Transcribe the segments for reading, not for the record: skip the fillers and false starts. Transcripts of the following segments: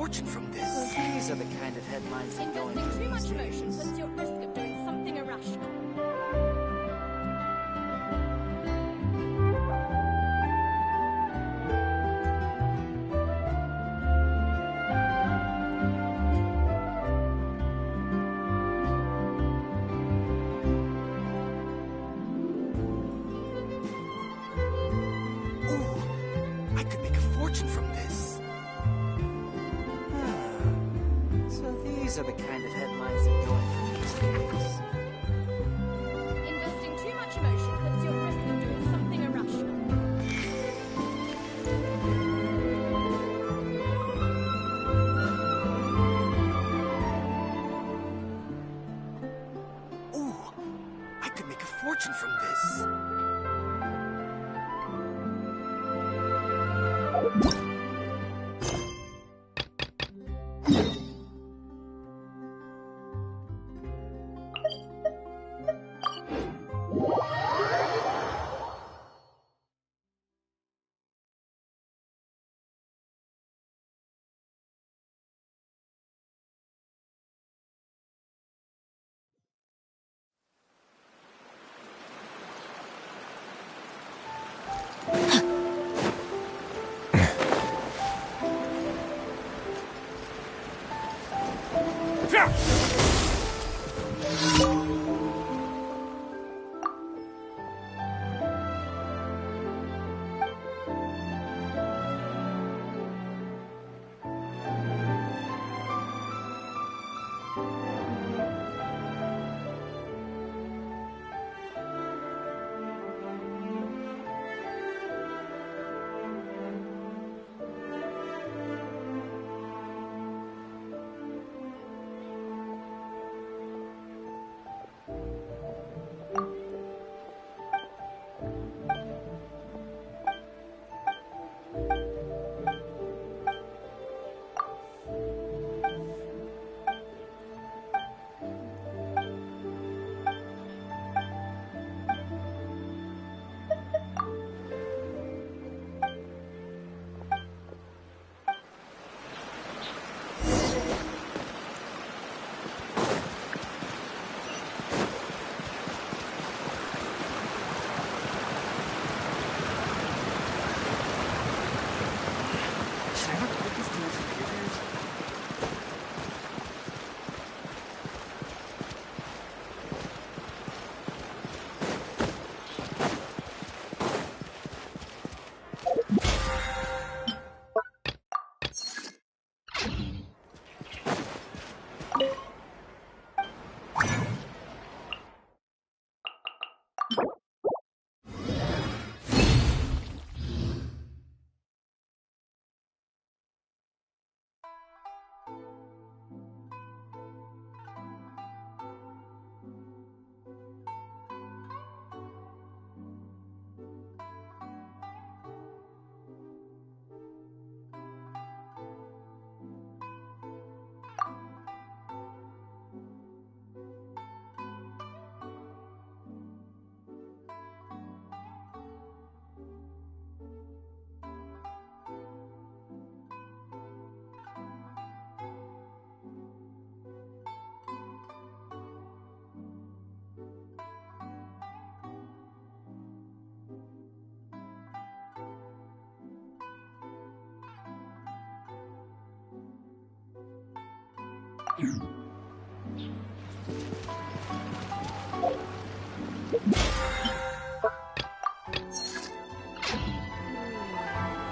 fortune from this. These are the kind of headlines that go into Investing too much these emotion days. puts you at risk of doing something irrational. Ooh, I could make a fortune from this. So these are the kind of headlines that go into these days. Investing too much emotion puts you at risk of doing something irrational. Ooh, I could make a fortune from this.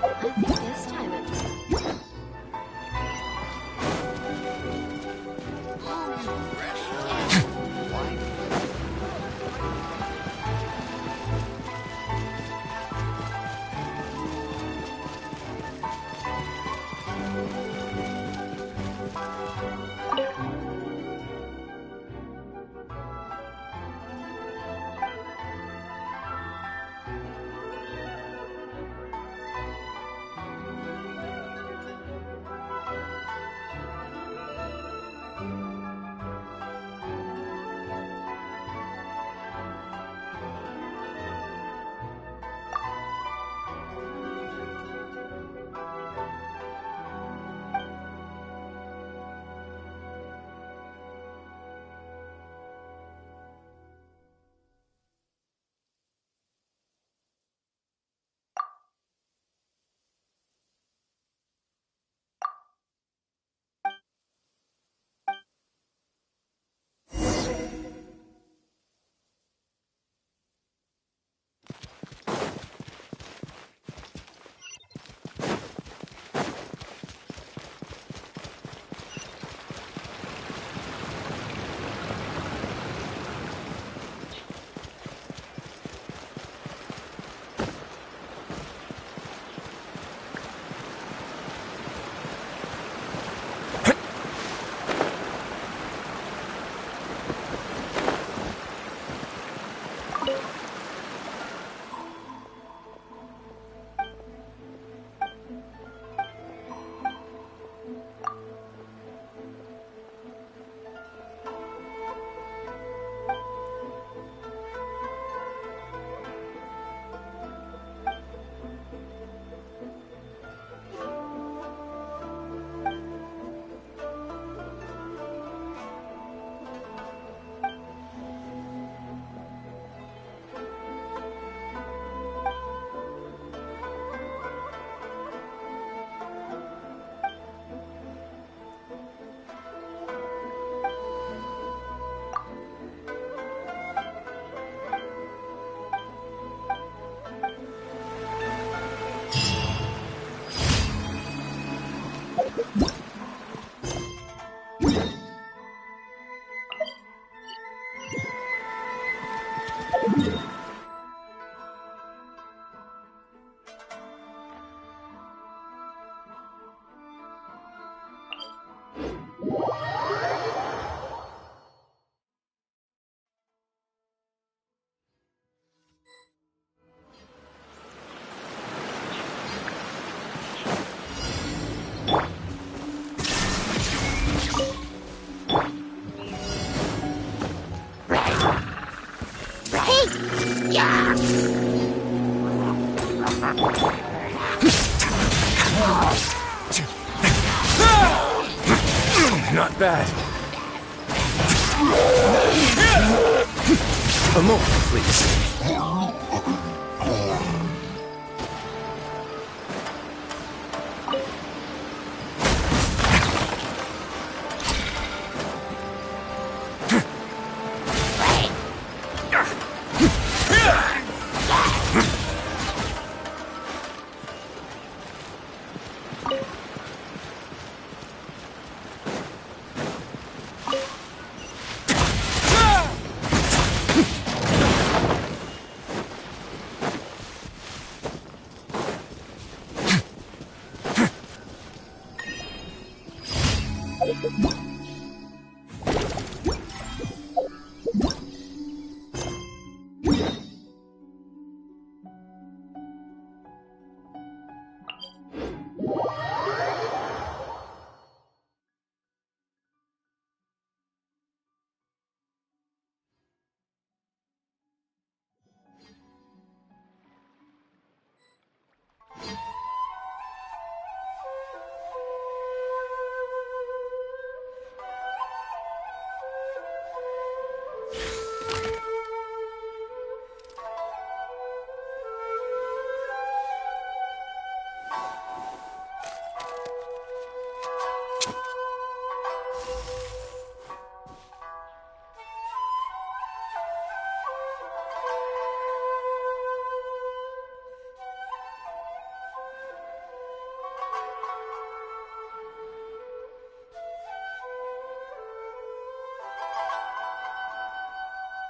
I think this time it's... Not bad. A moment, please.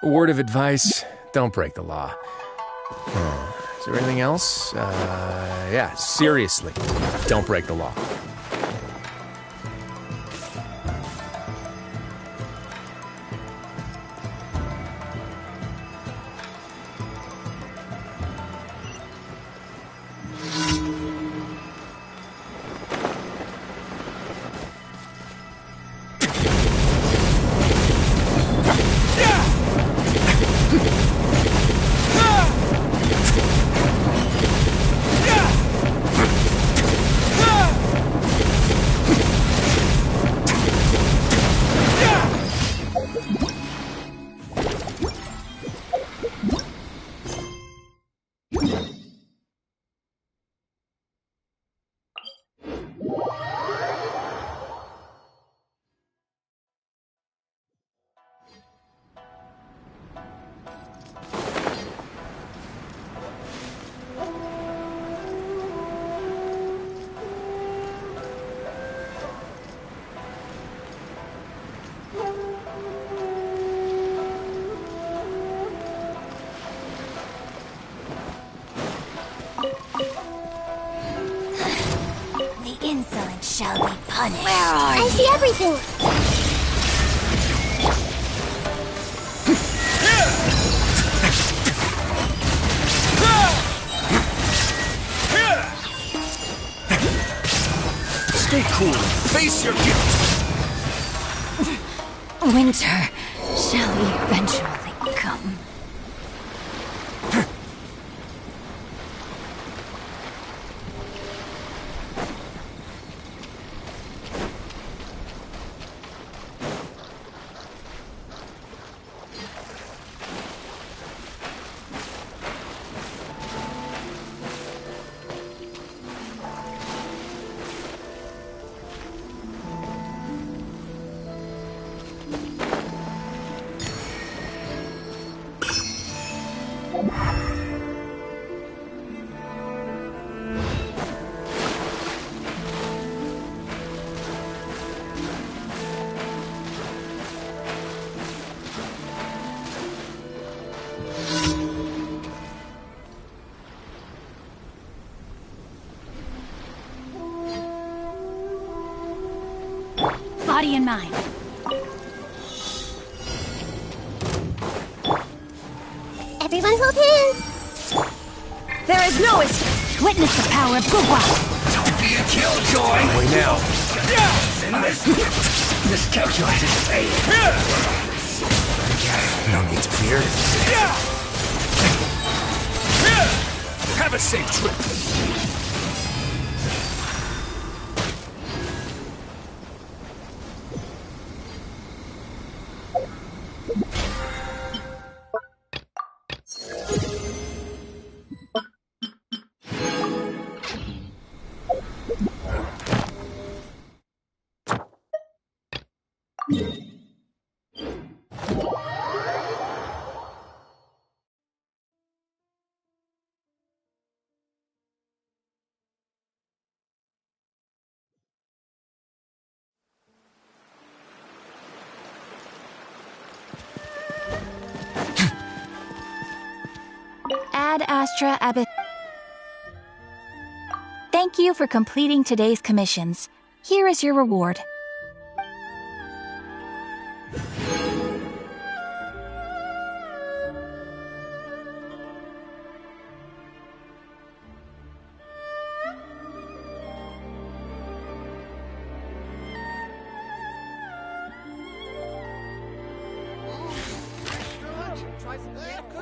A word of advice, don't break the law. Is there anything else? Yeah, seriously, don't break the law. Shall be punished. Where are you? I see everything. Stay cool. Face your guilt. Winter shall eventually come. Body and mind. Everyone hold hands. There is no escape. Witness the power of Gugwa. Don't be a killjoy! Wait now. Miscalculated fate. No need to fear. Have a safe trip. Ad Astra Abbot. Thank you for completing today's commissions. Here is your reward.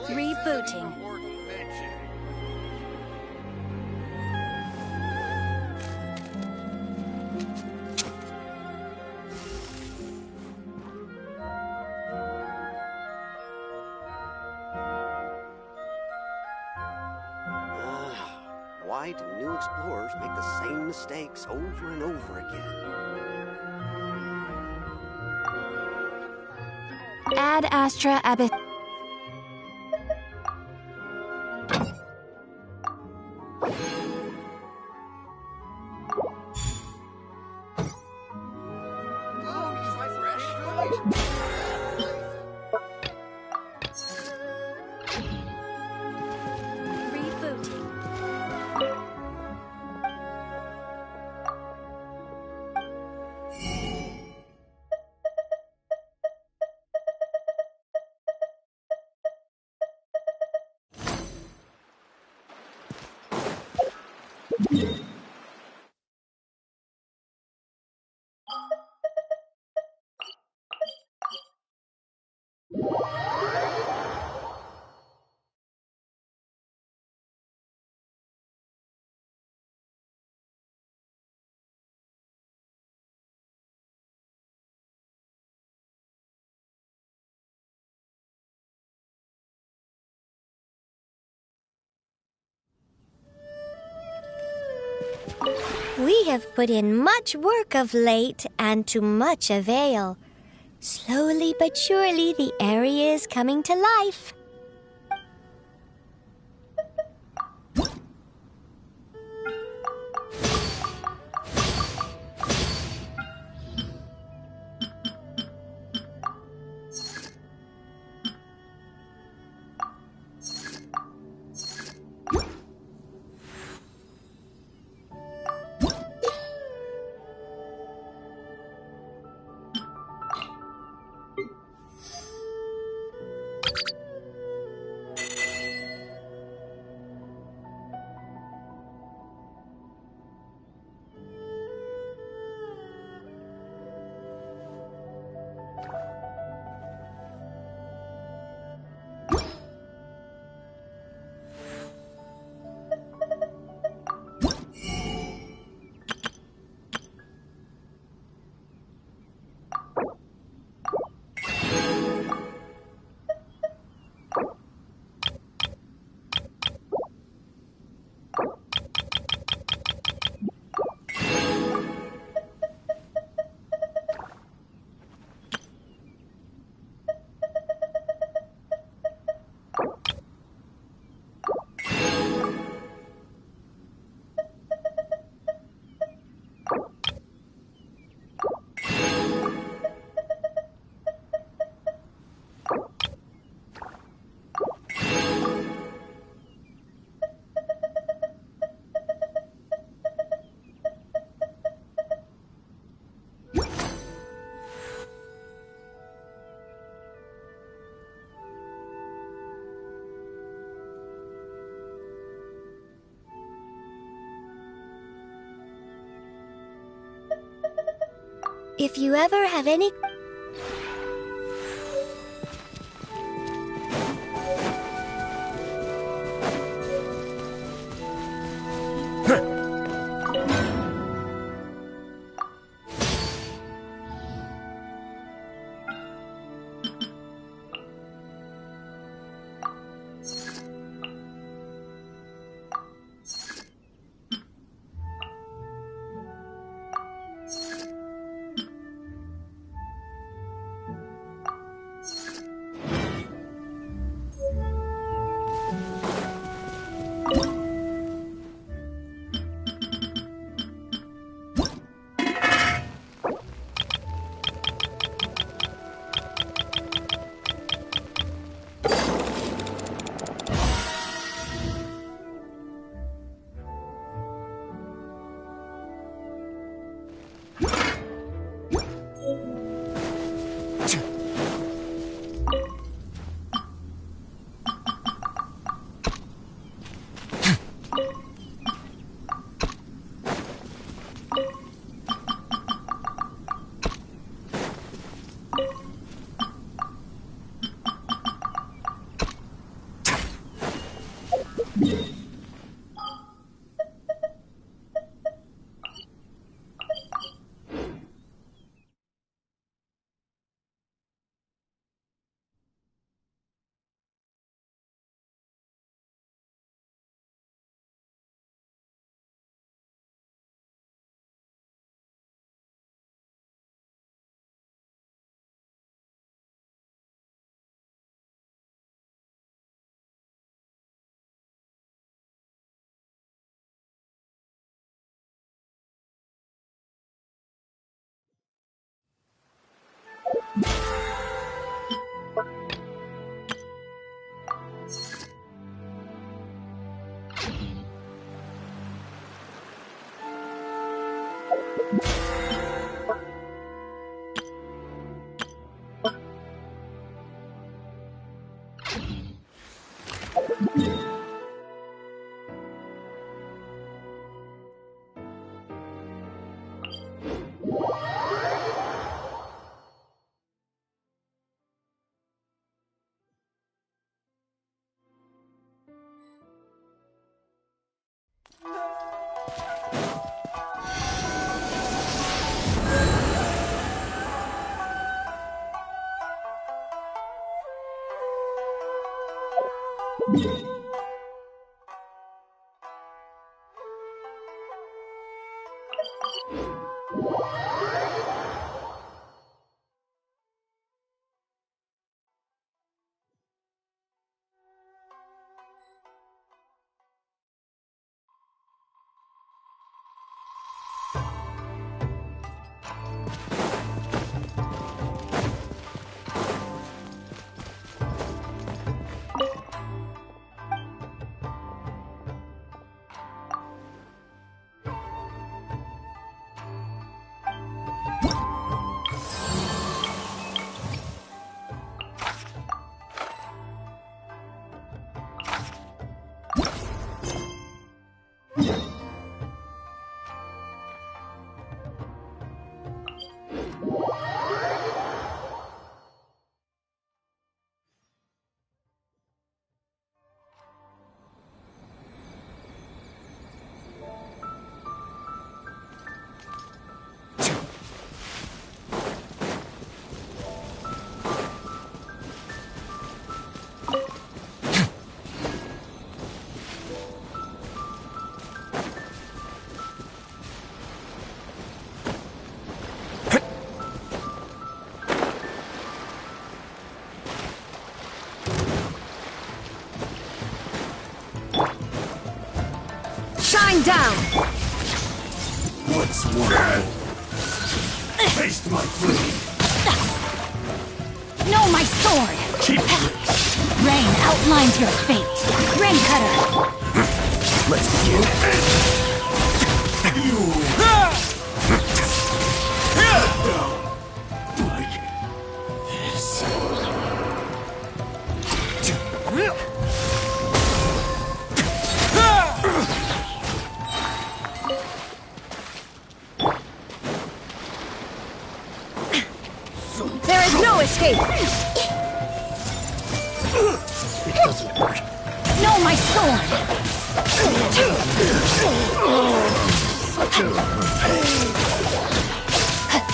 Rebooting. Why do new explorers make the same mistakes over and over again? Ad Astra Abbot. We have put in much work of late, and to much avail. Slowly but surely, the area is coming to life. If you ever have any... Shine down! What's one? Taste my food. No, my sword! Keep Rain outlines your fate. Rain cutter! Let's begin. Like this. There is no escape! It doesn't work. No, my sword!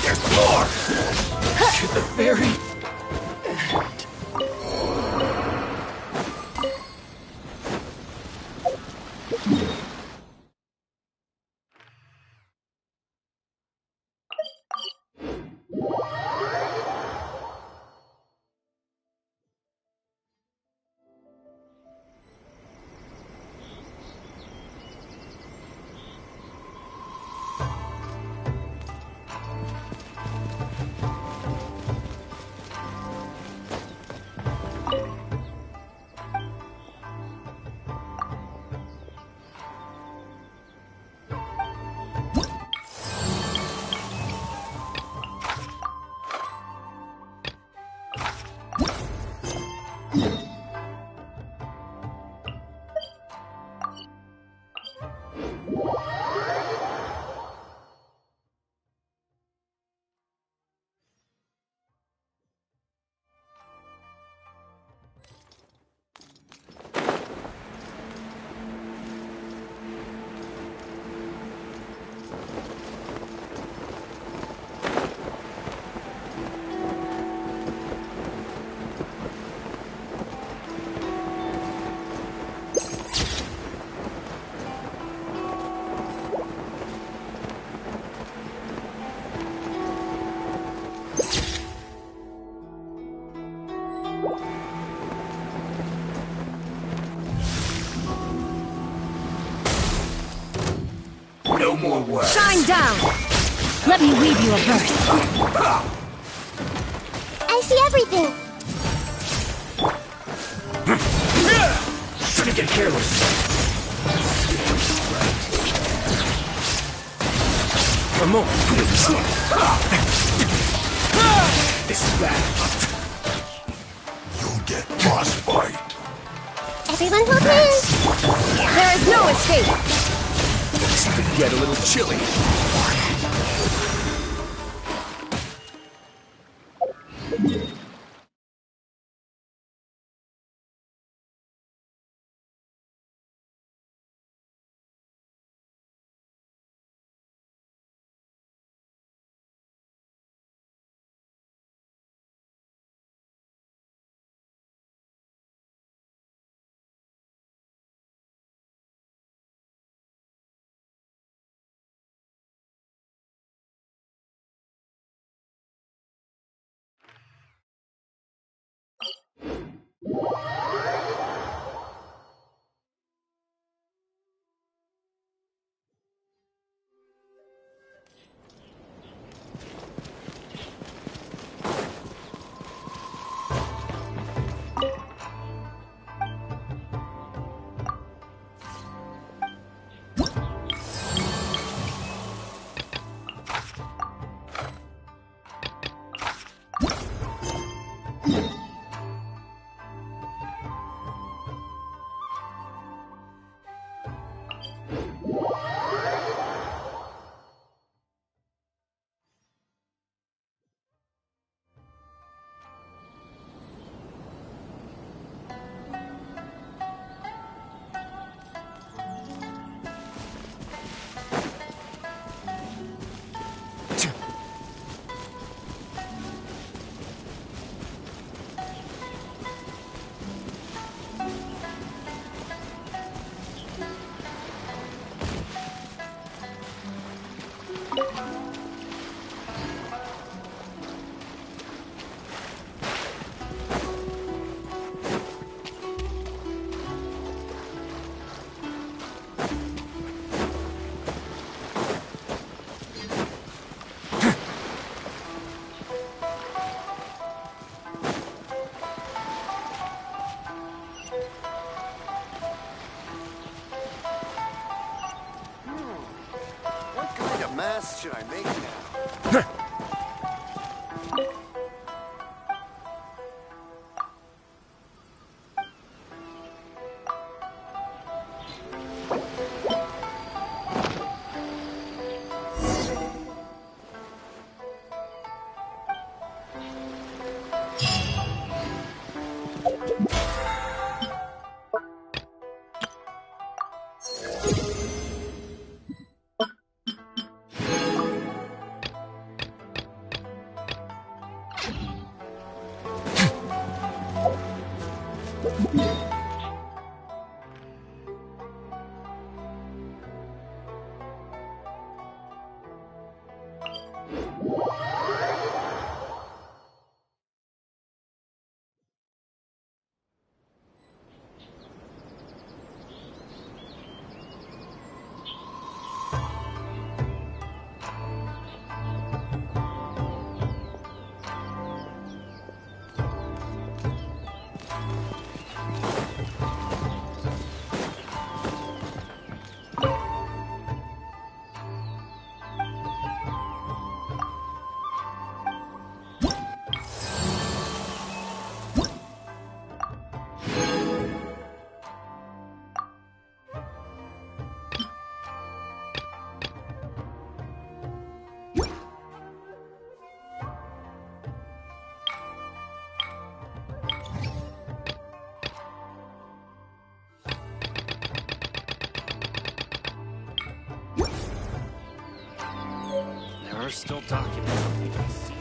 There's more! To the very Shine down! Let me weave you a verse. I see everything. Shouldn't get careless. One more. This is bad. You'll get frostbite. Everyone hold hands. There is no escape! This could get a little chilly. Mask should I make now? There are still documents we can see.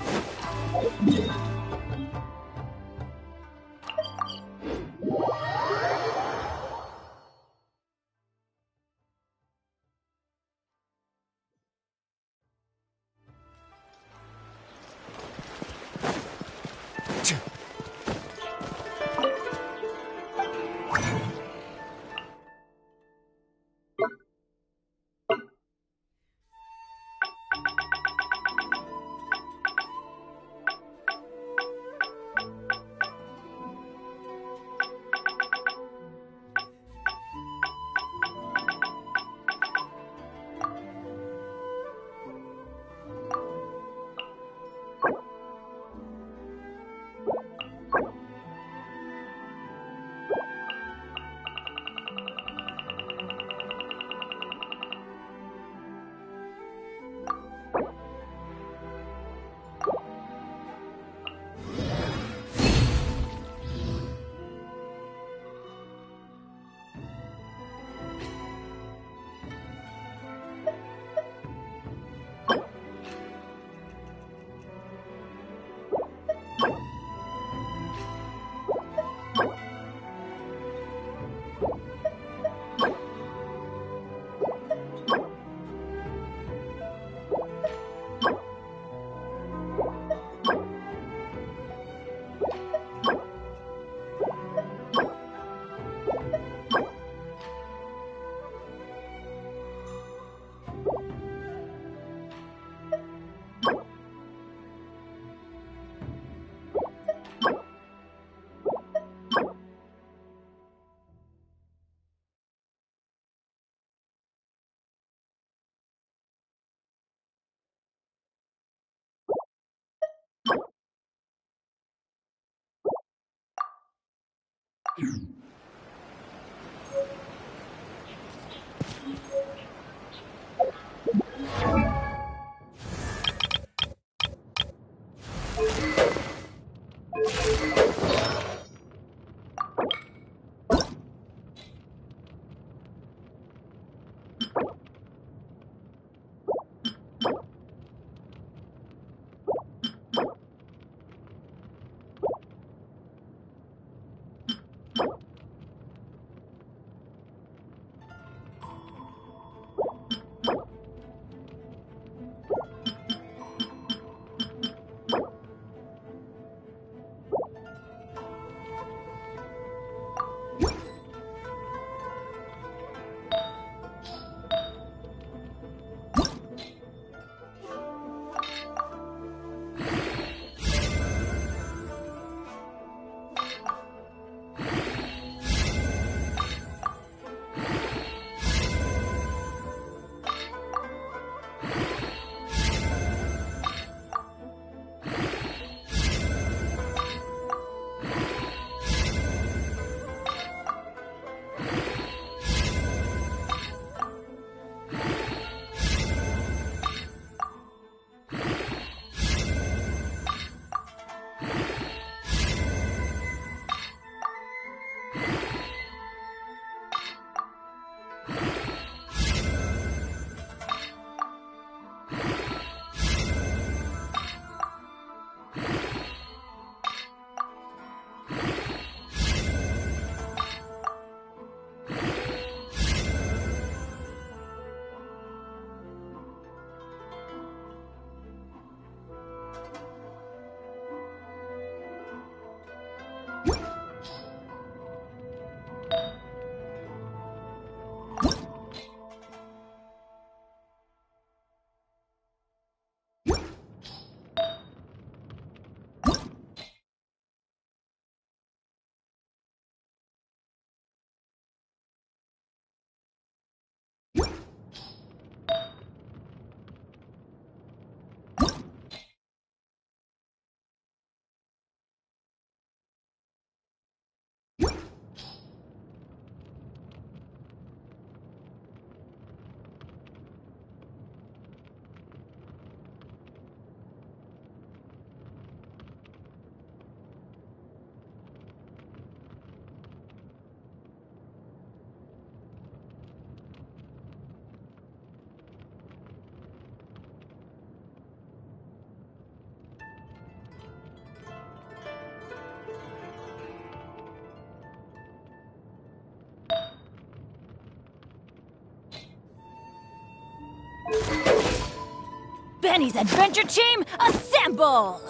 Benny's Adventure Team, assemble!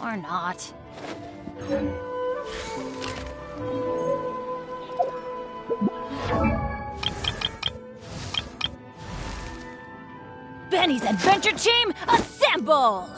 Or not. Benny's Adventure Team, assemble!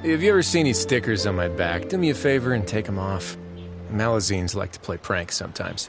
If you ever see any stickers on my back, do me a favor and take them off. Malazines like to play pranks sometimes.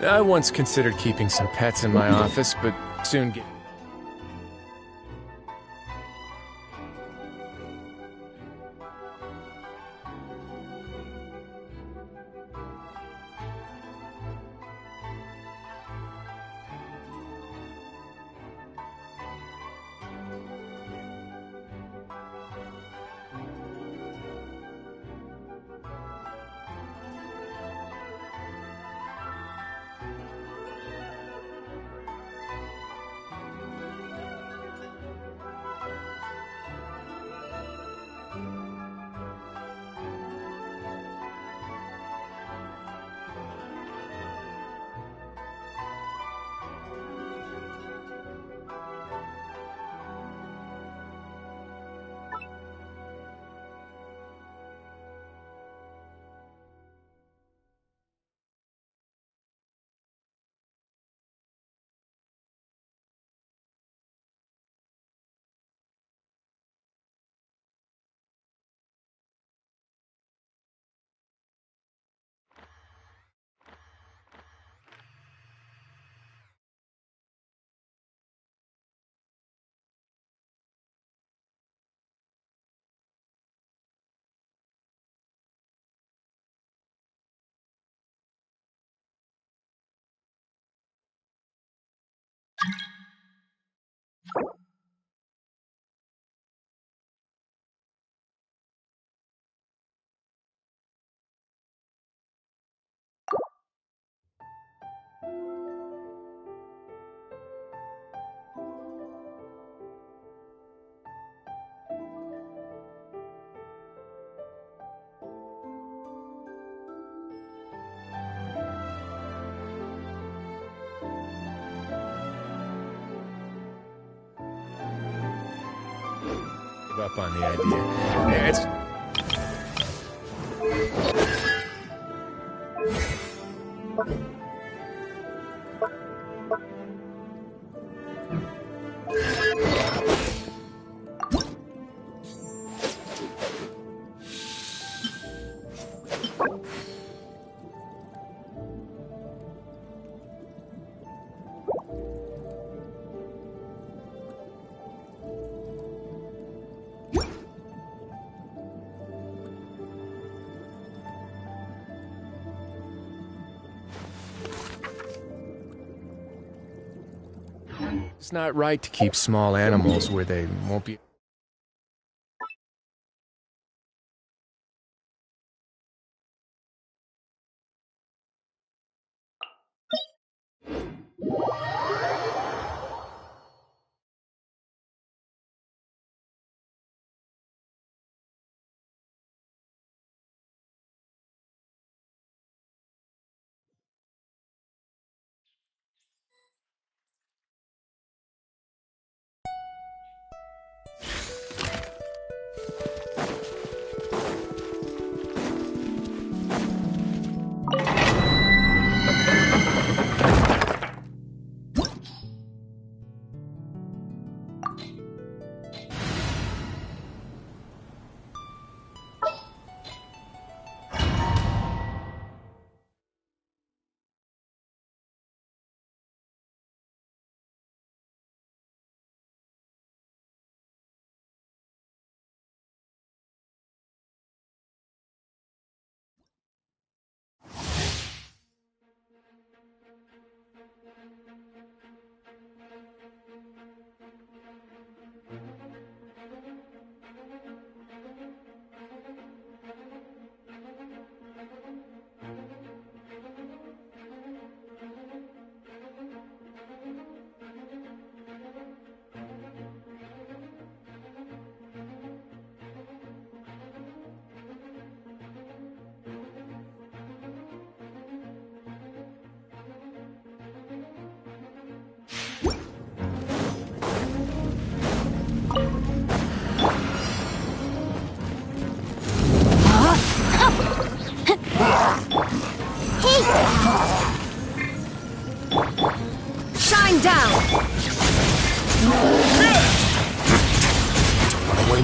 I once considered keeping some pets in my office, but soon get... up on the idea. Yeah, it's... It's not right to keep small animals where they won't be...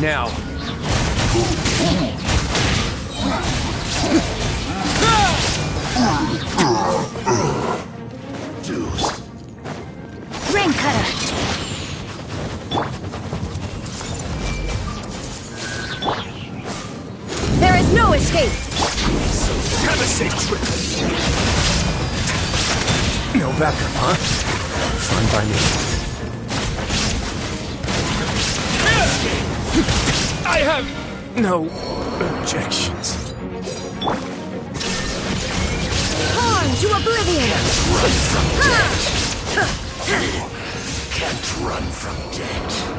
now. Rain cutter. There is no escape! Have a safe trip. No backup, huh? Fine by me. I have no objections. On to oblivion! Can't run from death.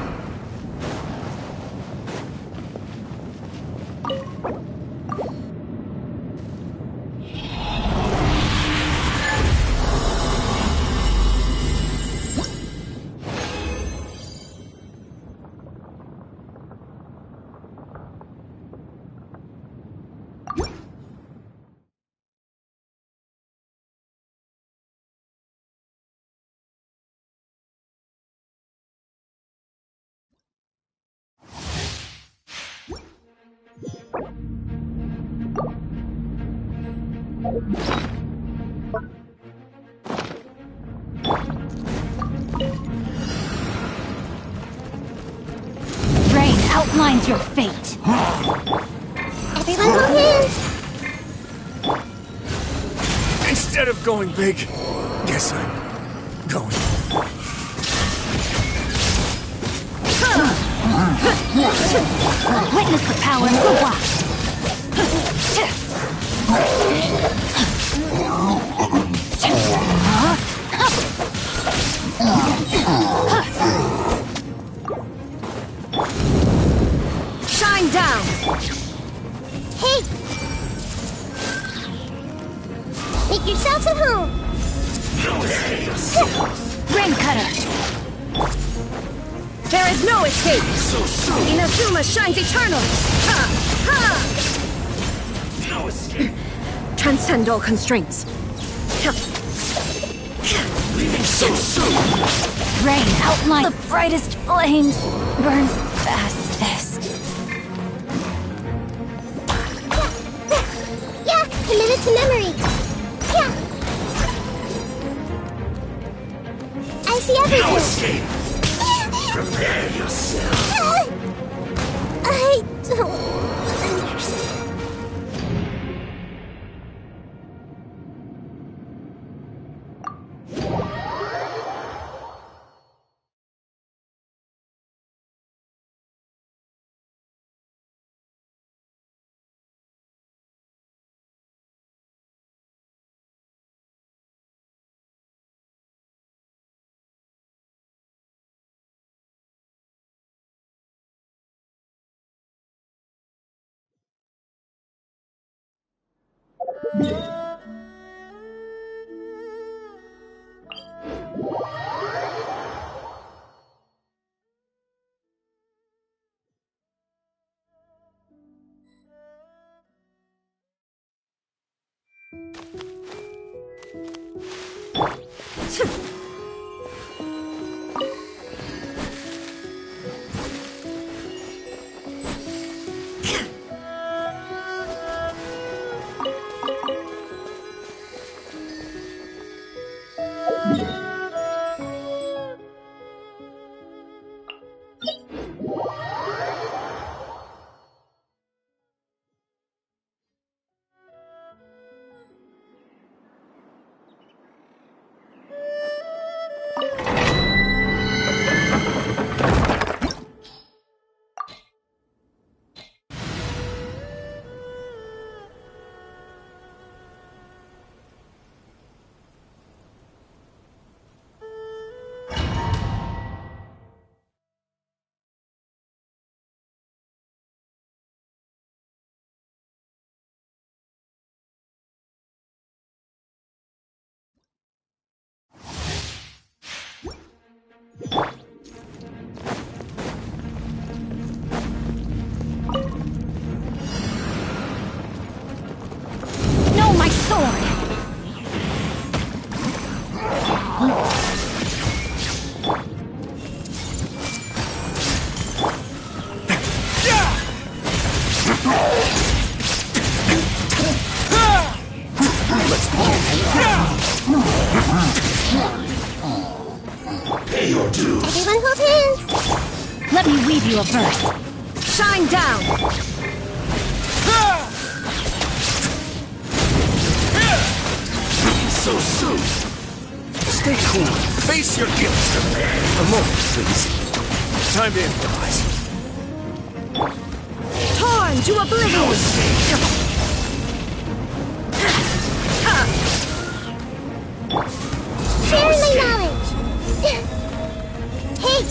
Rain outlines your fate. Everyone hold hands. Instead of going big, guess I'm going. Witness the power of the watch. Shine down! Hey! Make yourselves at home. Rain cutter. There is no escape! Inazuma shines eternal! Ha! Ha! No escape. Transcend all constraints. Leaving so soon. Rain outline the brightest flames. Burn fastest. Yeah, commit to memory. Yeah. I see No everything. escape. Prepare yourself. I don't understand. Let's begin. Pay your dues. Everyone hold hands. Let me weave you a verse. Shine down! So soon. Stay cool. Face your guilt. A moment, please. Time to improvise. Torn to oblivion! Sharing my knowledge. Hey!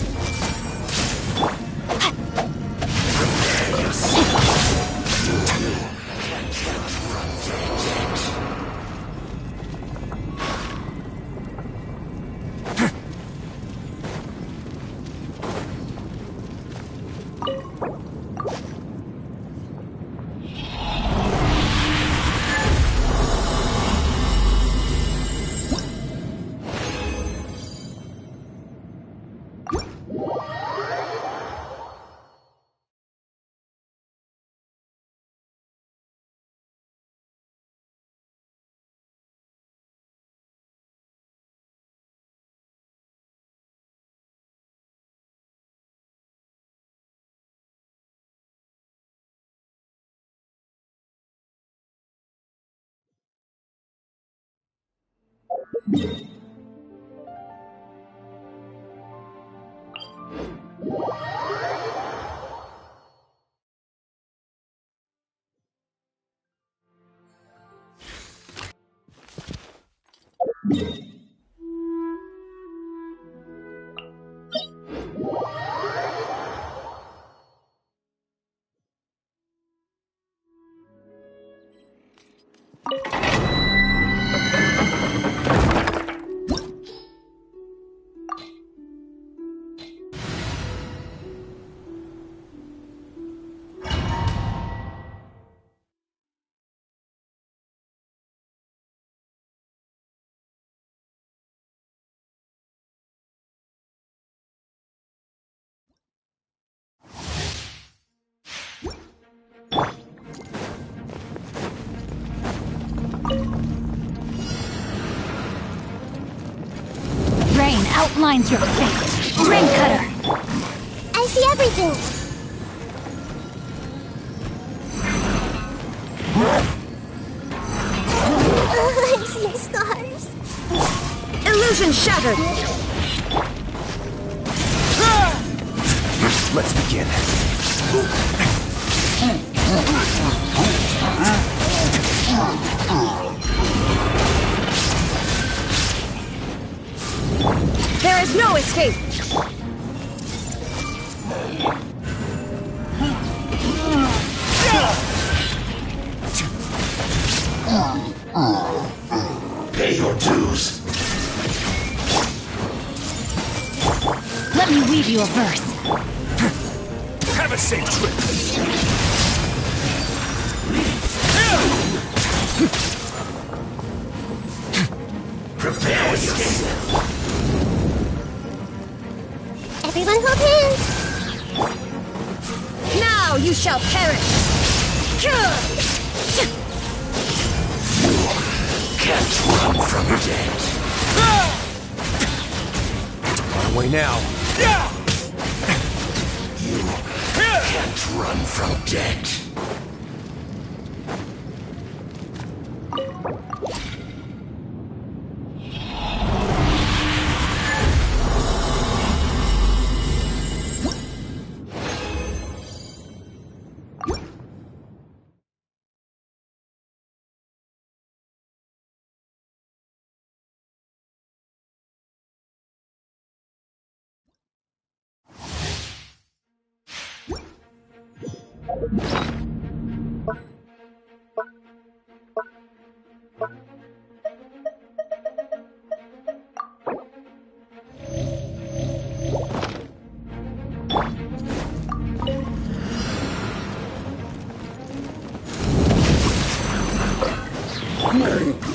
Rain outlines your fate. Ring cutter! I see everything. I see scars. Illusion shattered! Let's begin. There is no escape! Pay your dues. Let me weave you a verse. Have a safe trip. Prepare yourself. Everyone hold hands. Now you shall perish! Can't run from death. On our way now. You can't run from death.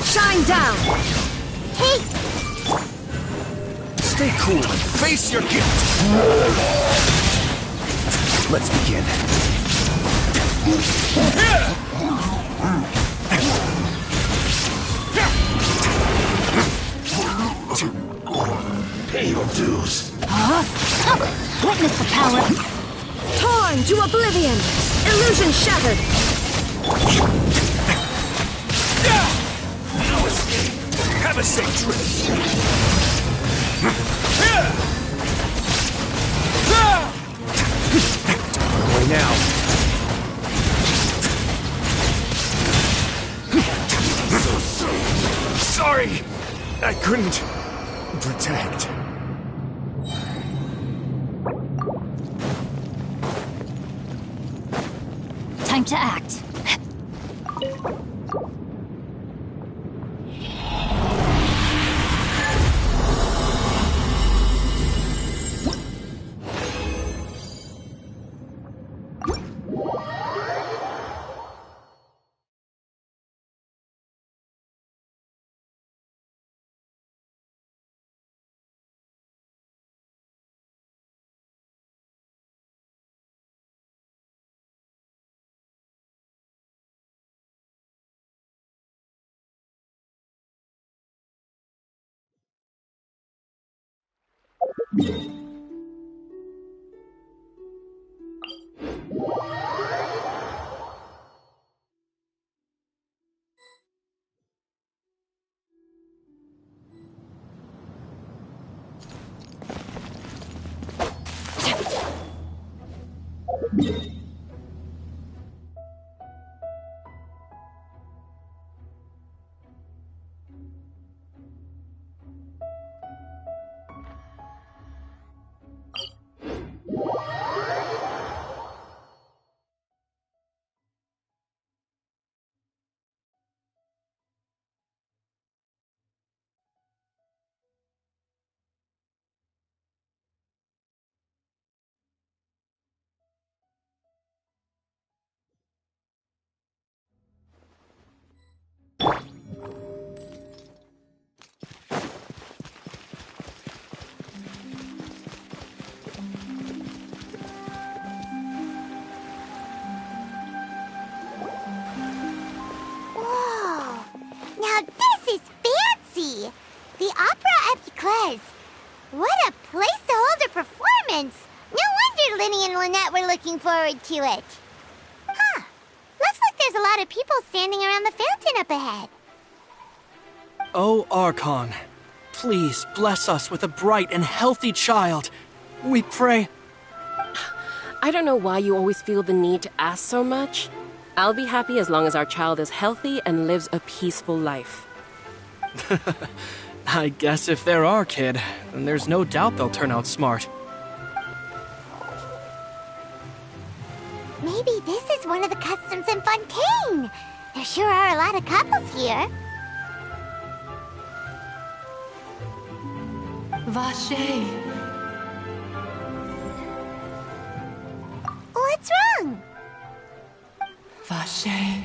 Shine down! Hey! Stay cool and face your guilt. Let's begin. Pay your dues. Witness the power. Torn to oblivion. Illusion shattered. No escape. Have a safe trip. Away now. Sorry, I couldn't protect. Time to act. Looking forward to it. Huh. Looks like there's a lot of people standing around the fountain up ahead. Oh, Archon, please bless us with a bright and healthy child. We pray. I don't know why you always feel the need to ask so much. I'll be happy as long as our child is healthy and lives a peaceful life. I guess if they're our kid, then there's no doubt they'll turn out smart. Maybe this is one of the customs in Fontaine. There sure are a lot of couples here. Vache. What's wrong? Vache.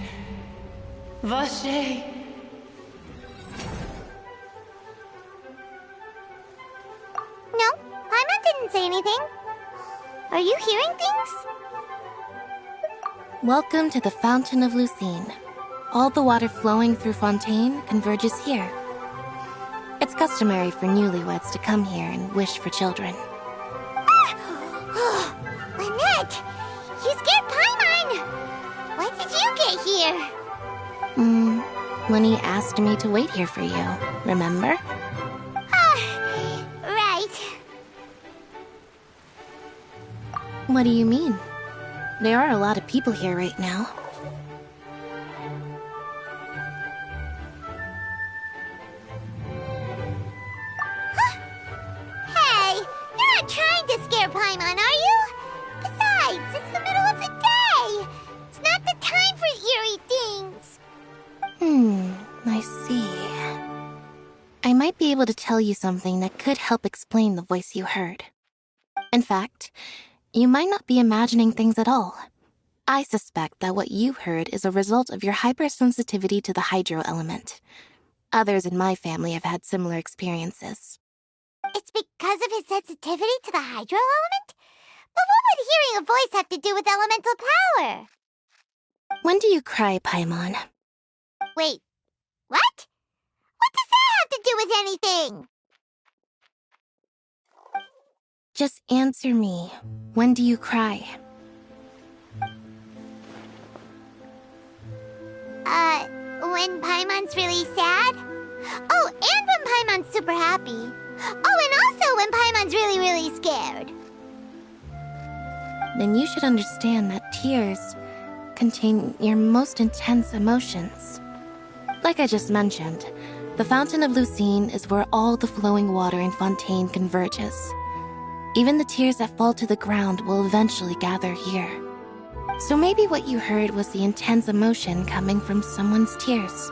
Vache. No, Paimon didn't say anything. Are you hearing things? Welcome to the Fountain of Lucine. All the water flowing through Fontaine converges here. It's customary for newlyweds to come here and wish for children. Ah! Lynette! You scared Paimon! When did you get here? When he asked me to wait here for you, remember? Right. What do you mean? There are a lot of people here right now. Hey, you're not trying to scare Paimon, are you? Besides, it's the middle of the day. It's not the time for eerie things. I see. I might be able to tell you something that could help explain the voice you heard. In fact, you might not be imagining things at all. I suspect that what you heard is a result of your hypersensitivity to the hydro element. Others in my family have had similar experiences. It's because of his sensitivity to the hydro element? But what would hearing a voice have to do with elemental power? When do you cry, Paimon? Wait, what? What does that have to do with anything? Just answer me. When do you cry? When Paimon's really sad? Oh, and when Paimon's super happy. Oh, and also when Paimon's really, really scared. Then you should understand that tears contain your most intense emotions. Like I just mentioned, the Fountain of Lucine is where all the flowing water in Fontaine converges. Even the tears that fall to the ground will eventually gather here. So maybe what you heard was the intense emotion coming from someone's tears.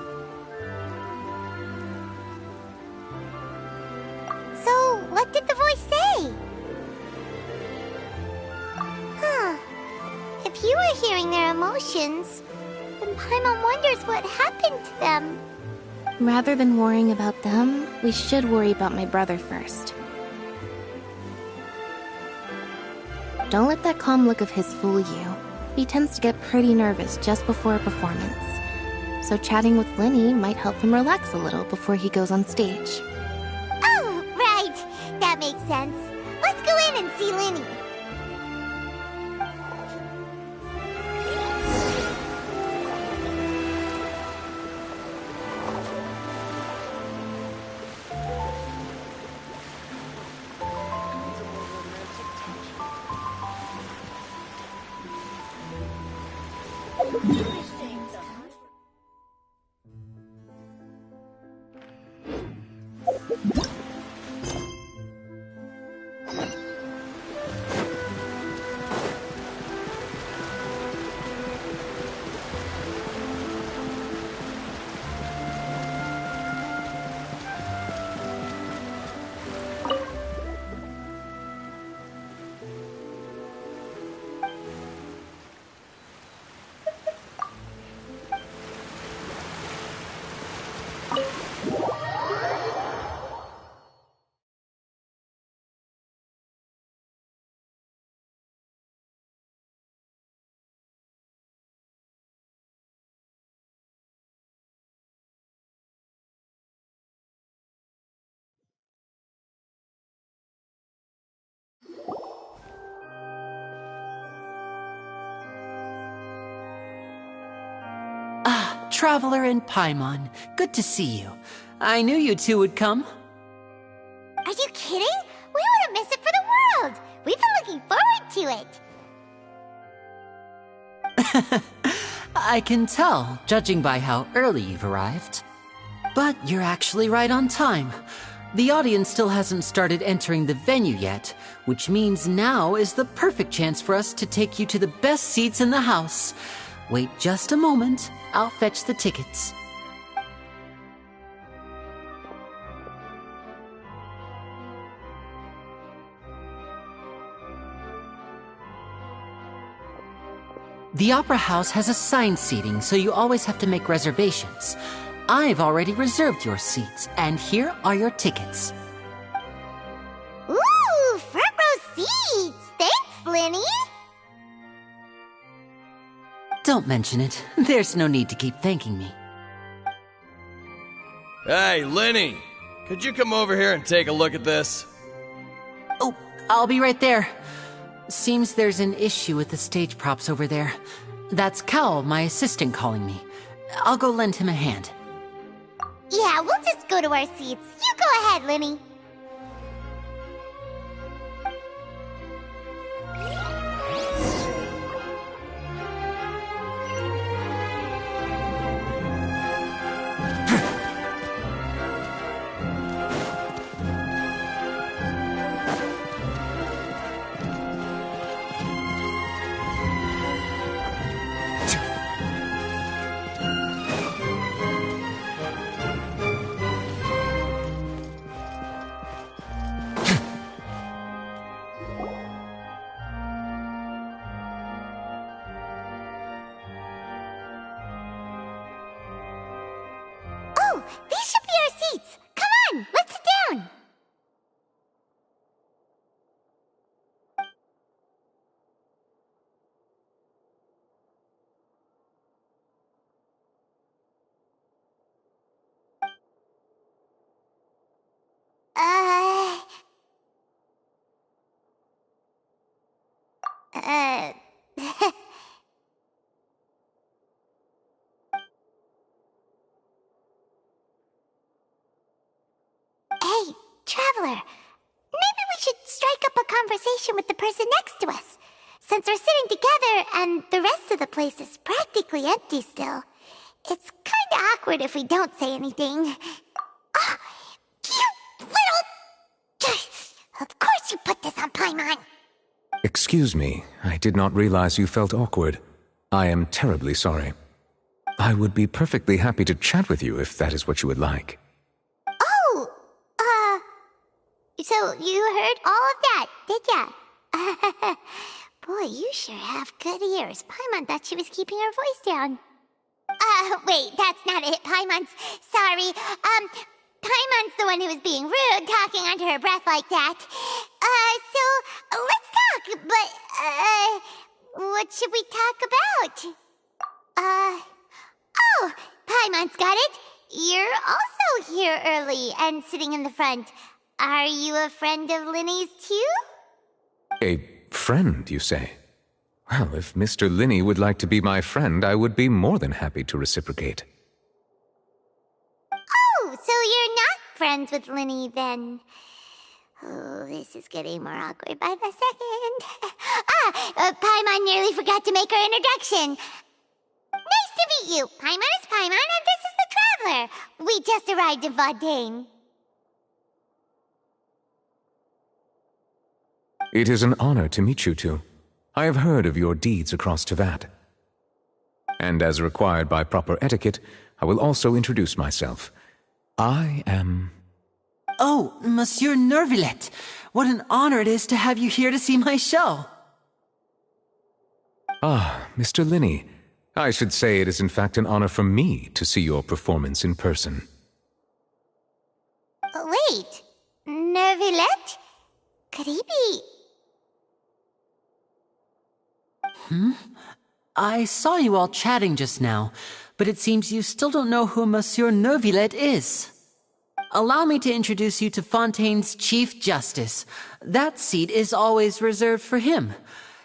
So, what did the voice say? Huh. If you were hearing their emotions, then Paimon wonders what happened to them. Rather than worrying about them, we should worry about my brother first. Don't let that calm look of his fool you. He tends to get pretty nervous just before a performance. So chatting with Linny might help him relax a little before he goes on stage. Oh, right. That makes sense. Let's go in and see Linny. Traveler and Paimon, good to see you. I knew you two would come. Are you kidding? We wouldn't miss it for the world. We've been looking forward to it. I can tell, judging by how early you've arrived. But you're actually right on time. The audience still hasn't started entering the venue yet, which means now is the perfect chance for us to take you to the best seats in the house. Wait just a moment. I'll fetch the tickets. The Opera House has assigned seating, so you always have to make reservations. I've already reserved your seats, and here are your tickets. Ooh, front row seats! Thanks, Linny! Don't mention it. There's no need to keep thanking me. Hey, Linny! Could you come over here and take a look at this? Oh, I'll be right there. Seems there's an issue with the stage props over there. That's Cal, my assistant, calling me. I'll go lend him a hand. Yeah, we'll just go to our seats. You go ahead, Linny. These should be our seats. Come on, let's sit down. traveler. Maybe we should strike up a conversation with the person next to us. Since we're sitting together and the rest of the place is practically empty still, it's kinda awkward if we don't say anything. Oh, you little... Of course you put this on Paimon! Excuse me, I did not realize you felt awkward. I am terribly sorry. I would be perfectly happy to chat with you if that is what you would like. Oh, so you heard all of that, did ya? Boy, you sure have good ears. Paimon thought she was keeping her voice down. Wait, that's not it, Paimon's... Sorry, Paimon's the one who was being rude, talking under her breath like that. So, let's talk, but, what should we talk about? Oh, Paimon's got it. You're also here early and sitting in the front. Are you a friend of Linny's too? A friend, you say? Well, if Mr. Linny would like to be my friend, I would be more than happy to reciprocate. Oh, so you're not friends with Linny then? Oh, this is getting more awkward by the second. Paimon nearly forgot to make her introduction. Nice to meet you. Paimon is Paimon, and this is the Traveler. We just arrived in Fontaine. It is an honor to meet you two. I have heard of your deeds across Tevat. And as required by proper etiquette, I will also introduce myself. I am... Oh, Monsieur Nervillet. What an honor it is to have you here to see my show. Ah, Mr. Linny. I should say it is in fact an honor for me to see your performance in person. Wait, Nervillet? Could he be... I saw you all chatting just now, but it seems you still don't know who Monsieur Nervillet is. Allow me to introduce you to Fontaine's Chief Justice. That seat is always reserved for him.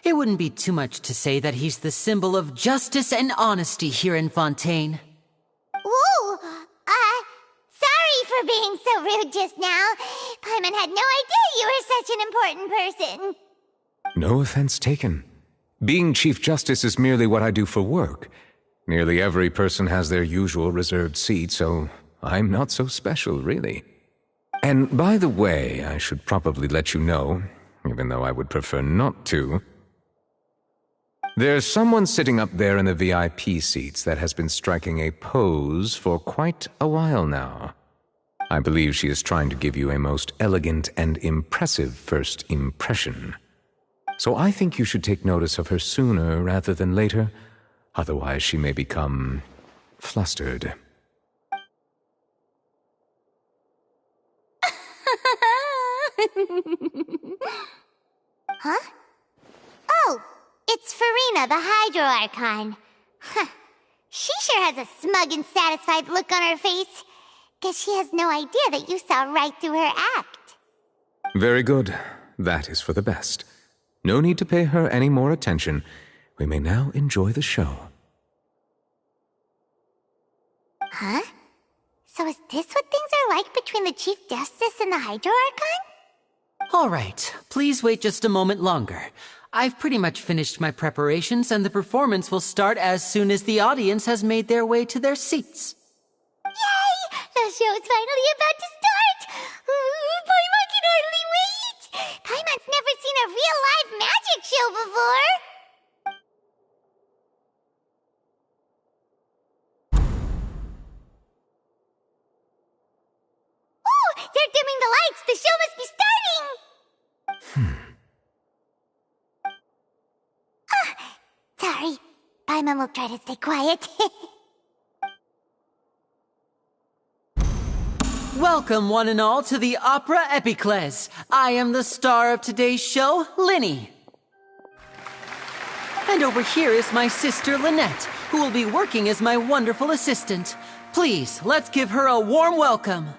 It wouldn't be too much to say that he's the symbol of justice and honesty here in Fontaine. Whoa! Sorry for being so rude just now. Paimon had no idea you were such an important person. No offense taken. Being Chief Justice is merely what I do for work. Nearly every person has their usual reserved seat, so I'm not so special, really. And by the way, I should probably let you know, even though I would prefer not to, there's someone sitting up there in the VIP seats that has been striking a pose for quite a while now. I believe she is trying to give you a most elegant and impressive first impression. So I think you should take notice of her sooner rather than later, otherwise she may become flustered. Huh? Oh, it's Farina, the Hydro Archon. Huh. She sure has a smug and satisfied look on her face. Guess she has no idea that you saw right through her act. Very good. That is for the best. No need to pay her any more attention. We may now enjoy the show. Huh? So is this what things are like between the Chief Justice and the Hydro Archon? All right, please wait just a moment longer. I've pretty much finished my preparations, and the performance will start as soon as the audience has made their way to their seats. Yay! The show's finally about to start! Paimon can hardly wait! Paimon's never seen a real live magic show before! Oh! They're dimming the lights! The show must be starting! Sorry. Paimon will try to stay quiet. Welcome, one and all, to the Opera Epiclese. I am the star of today's show, Linny. And over here is my sister, Lynette, who will be working as my wonderful assistant. Please, let's give her a warm welcome.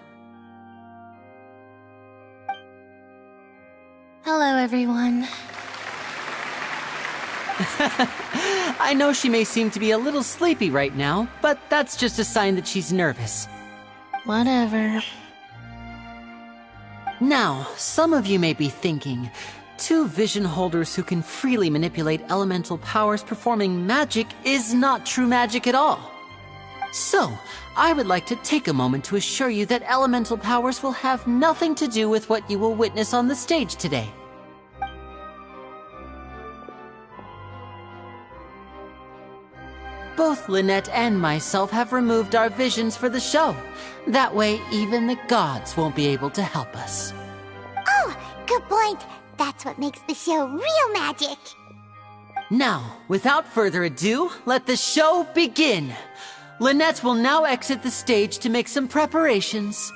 Hello, everyone. I know she may seem to be a little sleepy right now, but that's just a sign that she's nervous. Whatever. Now, some of you may be thinking, two vision holders who can freely manipulate elemental powers performing magic is not true magic at all. So, I would like to take a moment to assure you that elemental powers will have nothing to do with what you will witness on the stage today. Both Lynette and myself have removed our visions for the show. That way, even the gods won't be able to help us. Oh, good point. That's what makes the show real magic. Now, without further ado, let the show begin. Lynette will now exit the stage to make some preparations.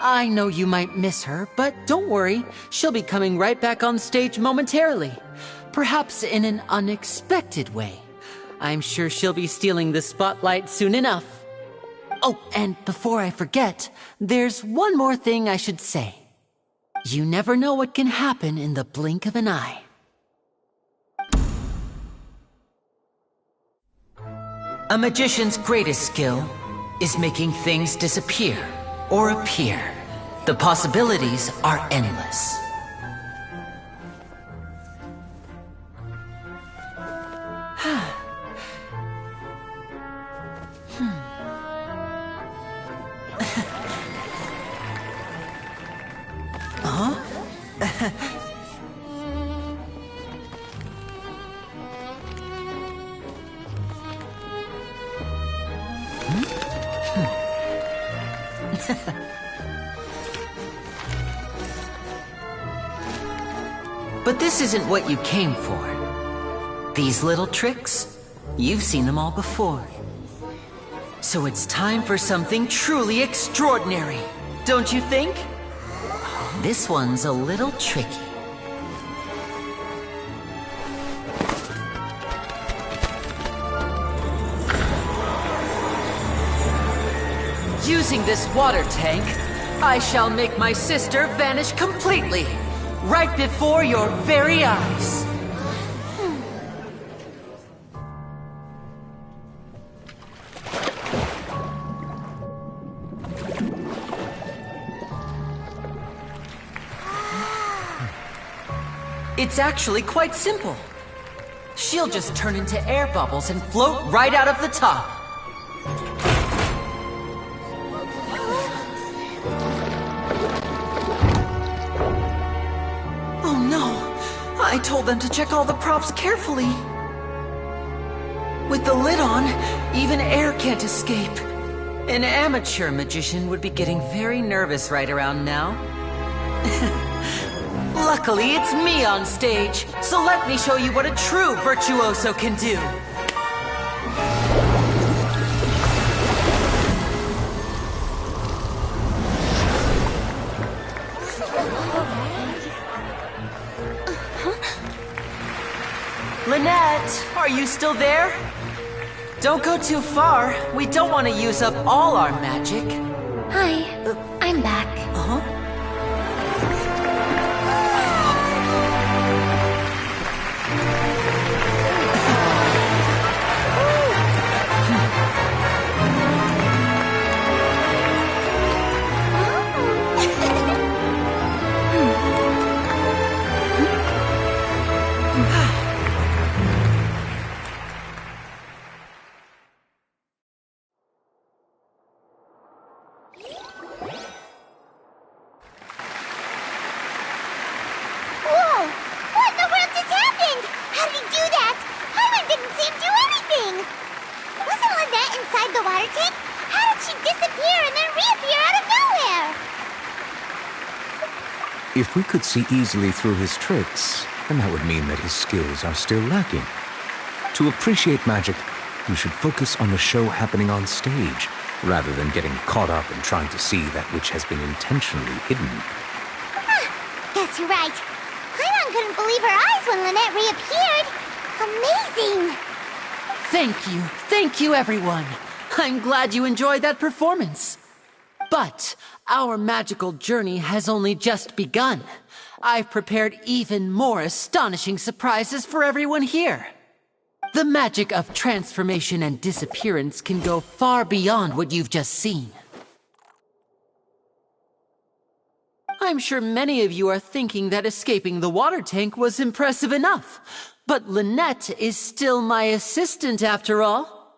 I know you might miss her, but don't worry. She'll be coming right back on stage momentarily. Perhaps in an unexpected way. I'm sure she'll be stealing the spotlight soon enough. Oh, and before I forget, there's one more thing I should say. You never know what can happen in the blink of an eye. A magician's greatest skill is making things disappear or appear. The possibilities are endless. But this isn't what you came for. These little tricks, you've seen them all before. So it's time for something truly extraordinary, don't you think? This one's a little tricky. Using this water tank, I shall make my sister vanish completely, right before your very eyes. It's actually quite simple. She'll just turn into air bubbles and float right out of the top. Oh no! I told them to check all the props carefully. With the lid on, even air can't escape. An amateur magician would be getting very nervous right around now. Luckily, it's me on stage, so let me show you what a true virtuoso can do. Lynette, are you still there? Don't go too far. We don't want to use up all our magic. Hi, I'm back. Uh-huh. If we could see easily through his tricks, then that would mean that his skills are still lacking. To appreciate magic, you should focus on the show happening on stage, rather than getting caught up in trying to see that which has been intentionally hidden. Guess you're right. Paimon couldn't believe her eyes when Lynette reappeared. Amazing! Thank you everyone. I'm glad you enjoyed that performance. But our magical journey has only just begun. I've prepared even more astonishing surprises for everyone here. The magic of transformation and disappearance can go far beyond what you've just seen. I'm sure many of you are thinking that escaping the water tank was impressive enough. But Lynette is still my assistant after all.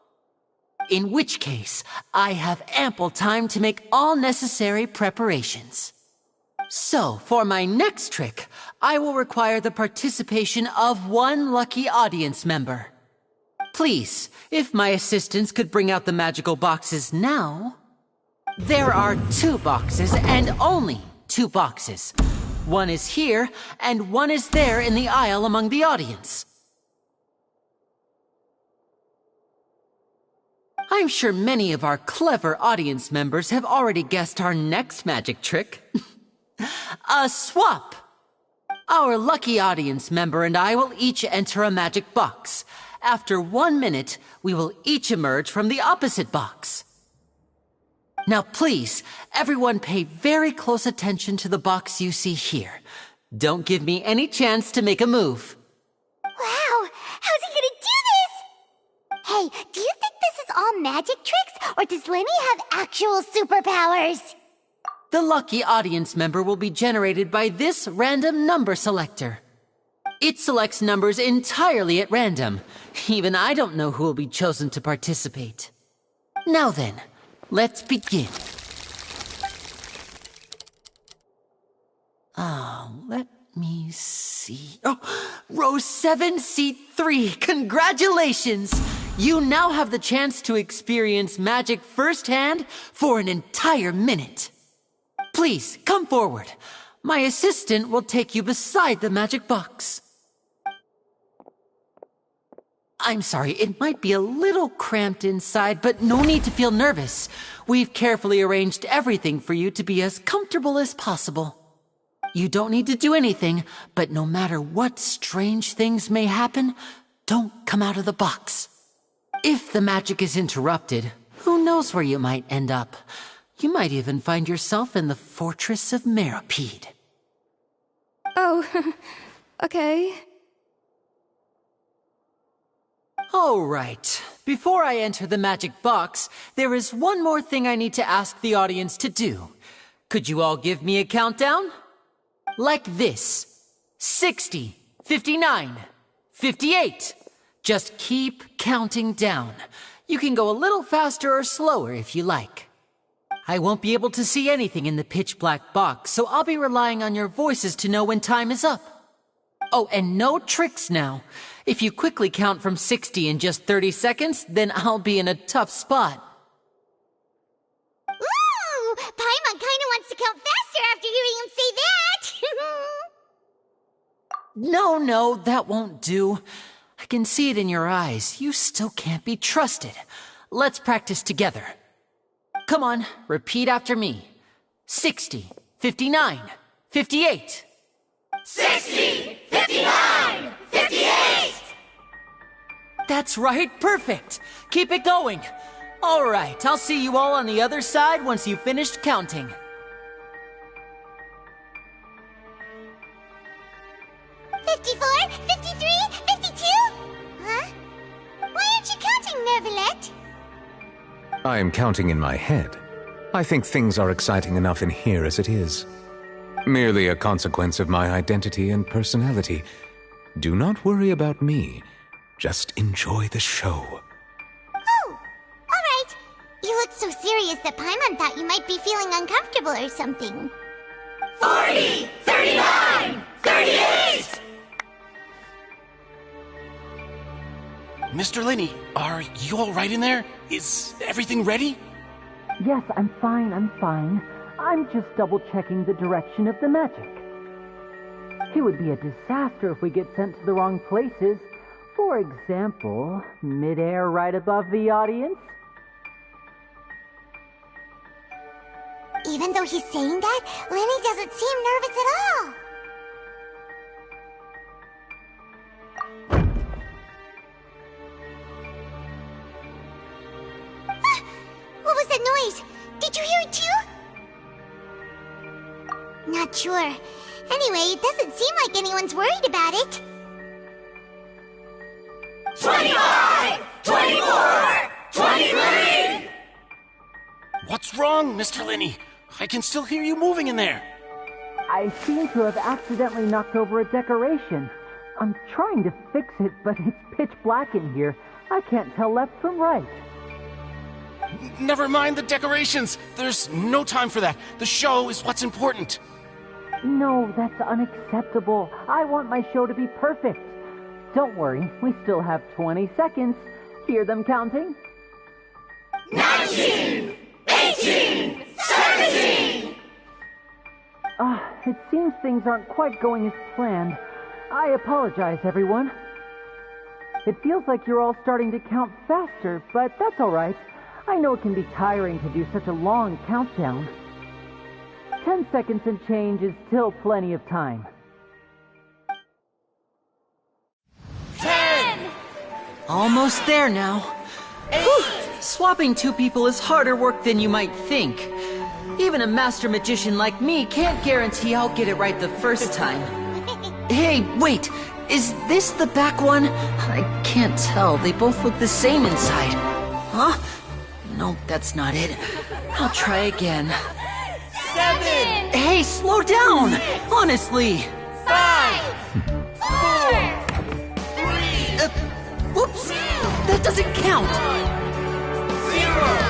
In which case, I have ample time to make all necessary preparations. So, for my next trick, I will require the participation of one lucky audience member. Please, if my assistants could bring out the magical boxes now. There are 2 boxes and only 2 boxes. One is here and one is there in the aisle among the audience. I'm sure many of our clever audience members have already guessed our next magic trick. A swap! Our lucky audience member and I will each enter a magic box. After 1 minute, we will each emerge from the opposite box. Now please, everyone pay very close attention to the box you see here. Don't give me any chance to make a move. Wow! How's he gonna do this? Hey, do you think this is all magic tricks, or does Lenny have actual superpowers? The lucky audience member will be generated by this random number selector. It selects numbers entirely at random. Even I don't know who will be chosen to participate. Now then, let's begin. Let me see. Oh, row 7, seat 3. Congratulations! You now have the chance to experience magic firsthand for an entire minute. Please, come forward. My assistant will take you beside the magic box. I'm sorry, it might be a little cramped inside, but no need to feel nervous. We've carefully arranged everything for you to be as comfortable as possible. You don't need to do anything, but no matter what strange things may happen, don't come out of the box. If the magic is interrupted, who knows where you might end up? You might even find yourself in the Fortress of Meropide. Oh, okay. All right. Before I enter the magic box, there is one more thing I need to ask the audience to do. Could you all give me a countdown? Like this. 60, 59, 58. Just keep counting down. You can go a little faster or slower if you like. I won't be able to see anything in the pitch-black box, so I'll be relying on your voices to know when time is up. Oh, and no tricks now. If you quickly count from 60 in just 30 seconds, then I'll be in a tough spot. Ooh! Paimon kinda wants to count faster after hearing him say that! No, that won't do. I can see it in your eyes. You still can't be trusted. Let's practice together. Come on, repeat after me. 60, 59, 58. 60, 59, 58! That's right, perfect. Keep it going. All right, I'll see you all on the other side once you've finished counting. $54, $53, $52? Huh? Why aren't you counting, Nervalette? I am counting in my head. I think things are exciting enough in here as it is. Merely a consequence of my identity and personality. Do not worry about me. Just enjoy the show. Oh, alright. You looked so serious that Paimon thought you might be feeling uncomfortable or something. 40, 39, 38! Mr. Lenny, are you all right in there? Is everything ready? Yes, I'm fine. I'm just double-checking the direction of the magic. It would be a disaster if we get sent to the wrong places. For example, mid-air right above the audience. Even though he's saying that, Lenny doesn't seem nervous at all. What was that noise? Did you hear it too? Not sure. Anyway, it doesn't seem like anyone's worried about it. 25, 24, 23! What's wrong, Mr. Lenny? I can still hear you moving in there. I seem to have accidentally knocked over a decoration. I'm trying to fix it, but it's pitch black in here. I can't tell left from right. Never mind the decorations. There's no time for that. The show is what's important. No, that's unacceptable. I want my show to be perfect. Don't worry, we still have 20 seconds. Hear them counting? 19! 18! 17! It seems things aren't quite going as planned. I apologize, everyone. It feels like you're all starting to count faster, but that's all right. I know it can be tiring to do such a long countdown. 10 seconds and change is still plenty of time. 10! Almost there now. Whew. Swapping two people is harder work than you might think. Even a master magician like me can't guarantee I'll get it right the first time. Hey, wait! Is this the back one? I can't tell. They both look the same inside. Huh? No, that's not it. I'll try again. 7! Hey, slow down! Honestly! 5! 4! 3! Whoops! That doesn't count! 0!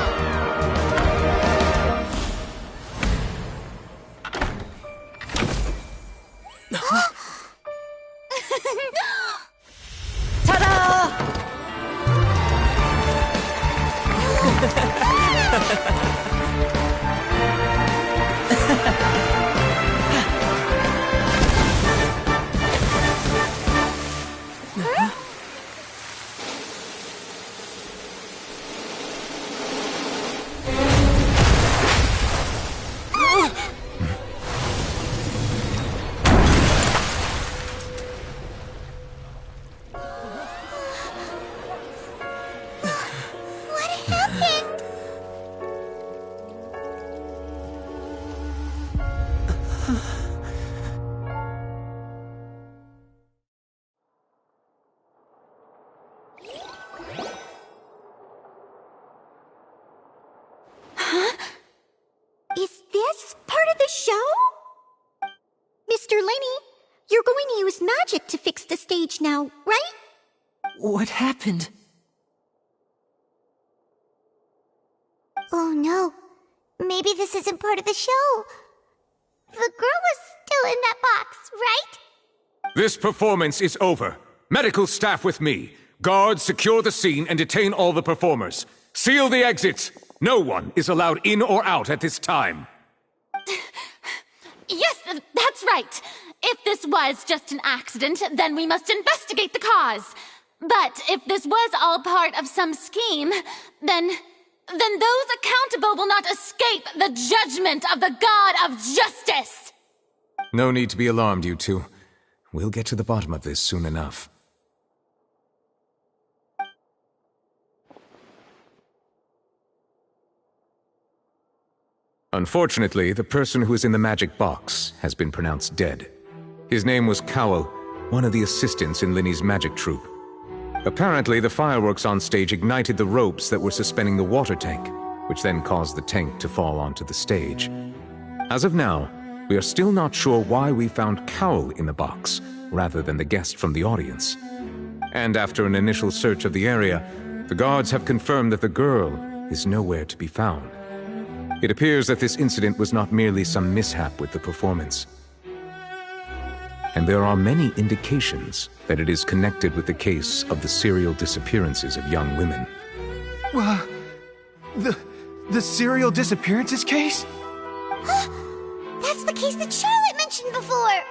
Ta-da! Is this part of the show? Mr. Lenny, you're going to use magic to fix the stage now, right? What happened? Oh no. Maybe this isn't part of the show. The girl was still in that box, right? This performance is over. Medical staff with me. Guards, secure the scene and detain all the performers. Seal the exits. No one is allowed in or out at this time. Yes, that's right. If this was just an accident, then we must investigate the cause. But if this was all part of some scheme, then those accountable will not escape the judgment of the God of Justice. No need to be alarmed, you two. We'll get to the bottom of this soon enough. Unfortunately, the person who is in the magic box has been pronounced dead. His name was Cowell, one of the assistants in Linny's magic troupe. Apparently, the fireworks on stage ignited the ropes that were suspending the water tank, which then caused the tank to fall onto the stage. As of now, we are still not sure why we found Cowell in the box, rather than the guest from the audience. And after an initial search of the area, the guards have confirmed that the girl is nowhere to be found. It appears that this incident was not merely some mishap with the performance. And there are many indications that it is connected with the case of the serial disappearances of young women. The serial disappearances case? That's the case that Charlotte mentioned before!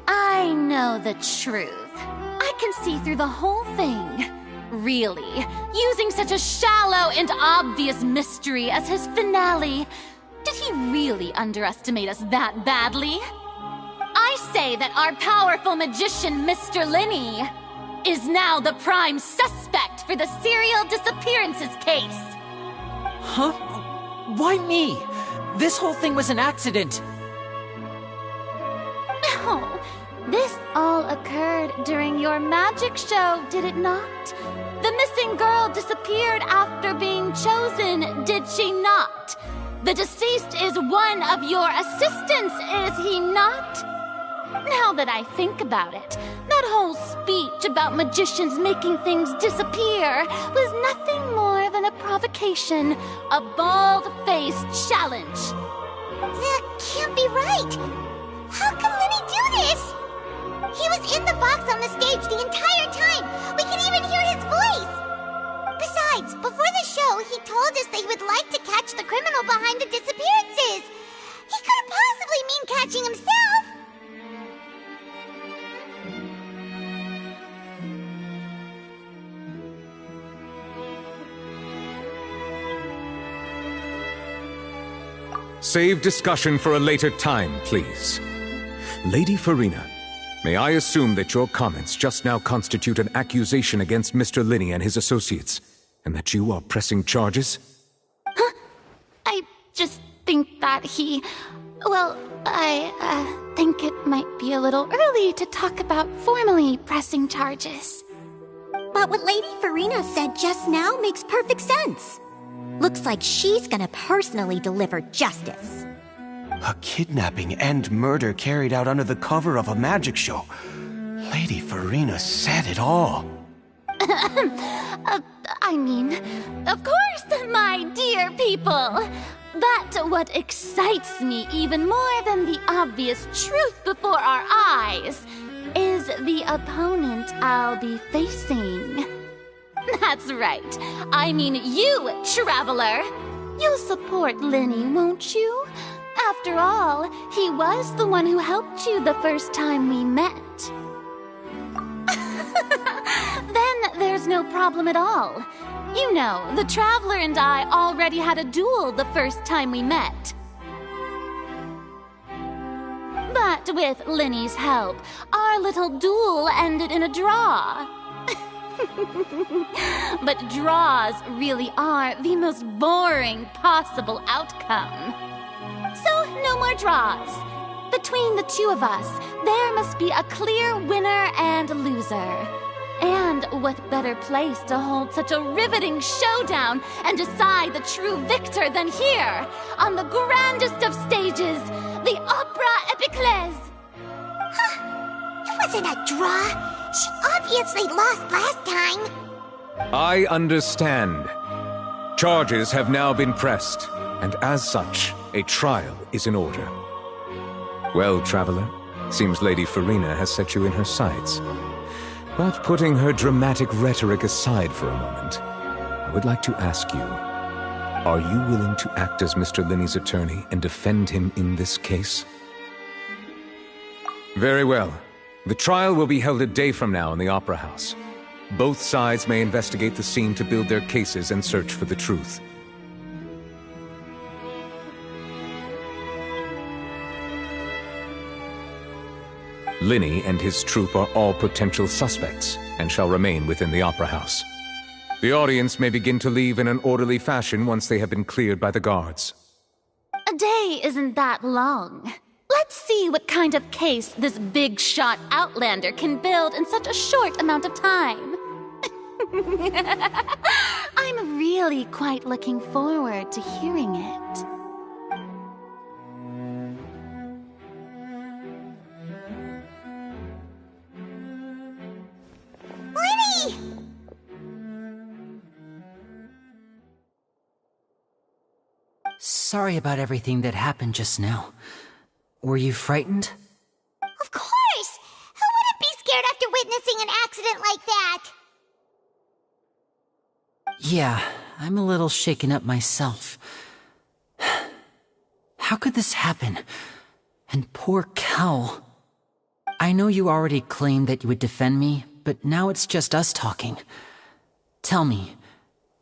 I know the truth. I can see through the whole thing. Really, using such a shallow and obvious mystery as his finale. Did he really underestimate us that badly? I say that our powerful magician, Mr. Linny, is now the prime suspect for the serial disappearances case. Huh? Why me? This whole thing was an accident. Oh, this all occurred during your magic show, did it not? The missing girl disappeared after being chosen, did she not? The deceased is one of your assistants, is he not? Now that I think about it, that whole speech about magicians making things disappear was nothing more than a provocation, a bald-faced challenge. That can't be right. How can Lenny do this? He was in the box on the stage the entire time. We can even hear his voice. Besides, before the show, he told us that he would like to catch the criminal behind the disappearances. He couldn't possibly mean catching himself. Save discussion for a later time, please. Lady Farina, may I assume that your comments just now constitute an accusation against Mr. Linney and his associates, and that you are pressing charges? Huh? I just think that he... Well, I think it might be a little early to talk about formally pressing charges. But what Lady Farina said just now makes perfect sense. Looks like she's gonna personally deliver justice. A kidnapping and murder carried out under the cover of a magic show. Lady Farina said it all. I mean, of course, my dear people. But what excites me even more than the obvious truth before our eyes is the opponent I'll be facing. That's right. I mean you, Traveler. You'll support Lenny, won't you? After all, he was the one who helped you the first time we met. Then there's no problem at all. You know, the Traveler and I already had a duel the first time we met. But with Lenny's help, our little duel ended in a draw. But draws really are the most boring possible outcome. So, no more draws. Between the two of us, there must be a clear winner and loser. And what better place to hold such a riveting showdown and decide the true victor than here, on the grandest of stages, the Opera Epiclese. Huh? It wasn't a draw. She obviously lost last time. I understand. Charges have now been pressed, and as such, a trial is in order. Well, Traveler, seems Lady Farina has set you in her sights. But putting her dramatic rhetoric aside for a moment, I would like to ask you, are you willing to act as Mr. Linney's attorney and defend him in this case? Very well. The trial will be held a day from now in the Opera House. Both sides may investigate the scene to build their cases and search for the truth. Linney and his troupe are all potential suspects and shall remain within the Opera House. The audience may begin to leave in an orderly fashion once they have been cleared by the guards. A day isn't that long. Let's see what kind of case this big-shot outlander can build in such a short amount of time. I'm really quite looking forward to hearing it. Lenny! Sorry about everything that happened just now. Were you frightened? Of course! Who wouldn't be scared after witnessing an accident like that? Yeah, I'm a little shaken up myself. How could this happen? And poor Kel. I know you already claimed that you would defend me, but now it's just us talking. Tell me,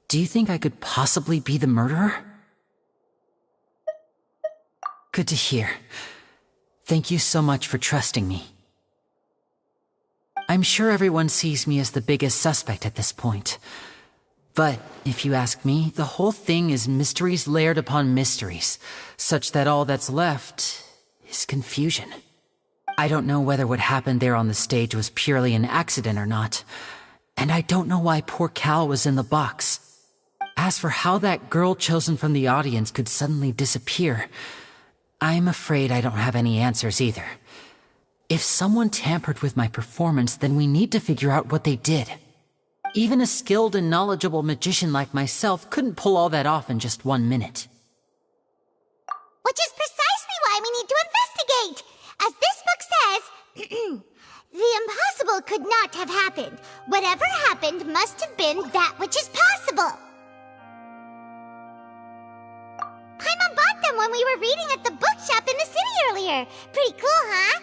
do you think I could possibly be the murderer? Good to hear. Thank you so much for trusting me. I'm sure everyone sees me as the biggest suspect at this point. But if you ask me, the whole thing is mysteries layered upon mysteries, such that all that's left is confusion. I don't know whether what happened there on the stage was purely an accident or not. And I don't know why poor Cal was in the box. As for how that girl chosen from the audience could suddenly disappear, I'm afraid I don't have any answers either. If someone tampered with my performance, then we need to figure out what they did. Even a skilled and knowledgeable magician like myself couldn't pull all that off in just 1 minute. Which is precisely why we need to investigate! As this book says, the impossible could not have happened. Whatever happened must have been that which is possible. Paimon bought them when we were reading at the bookshop in the city earlier. Pretty cool, huh?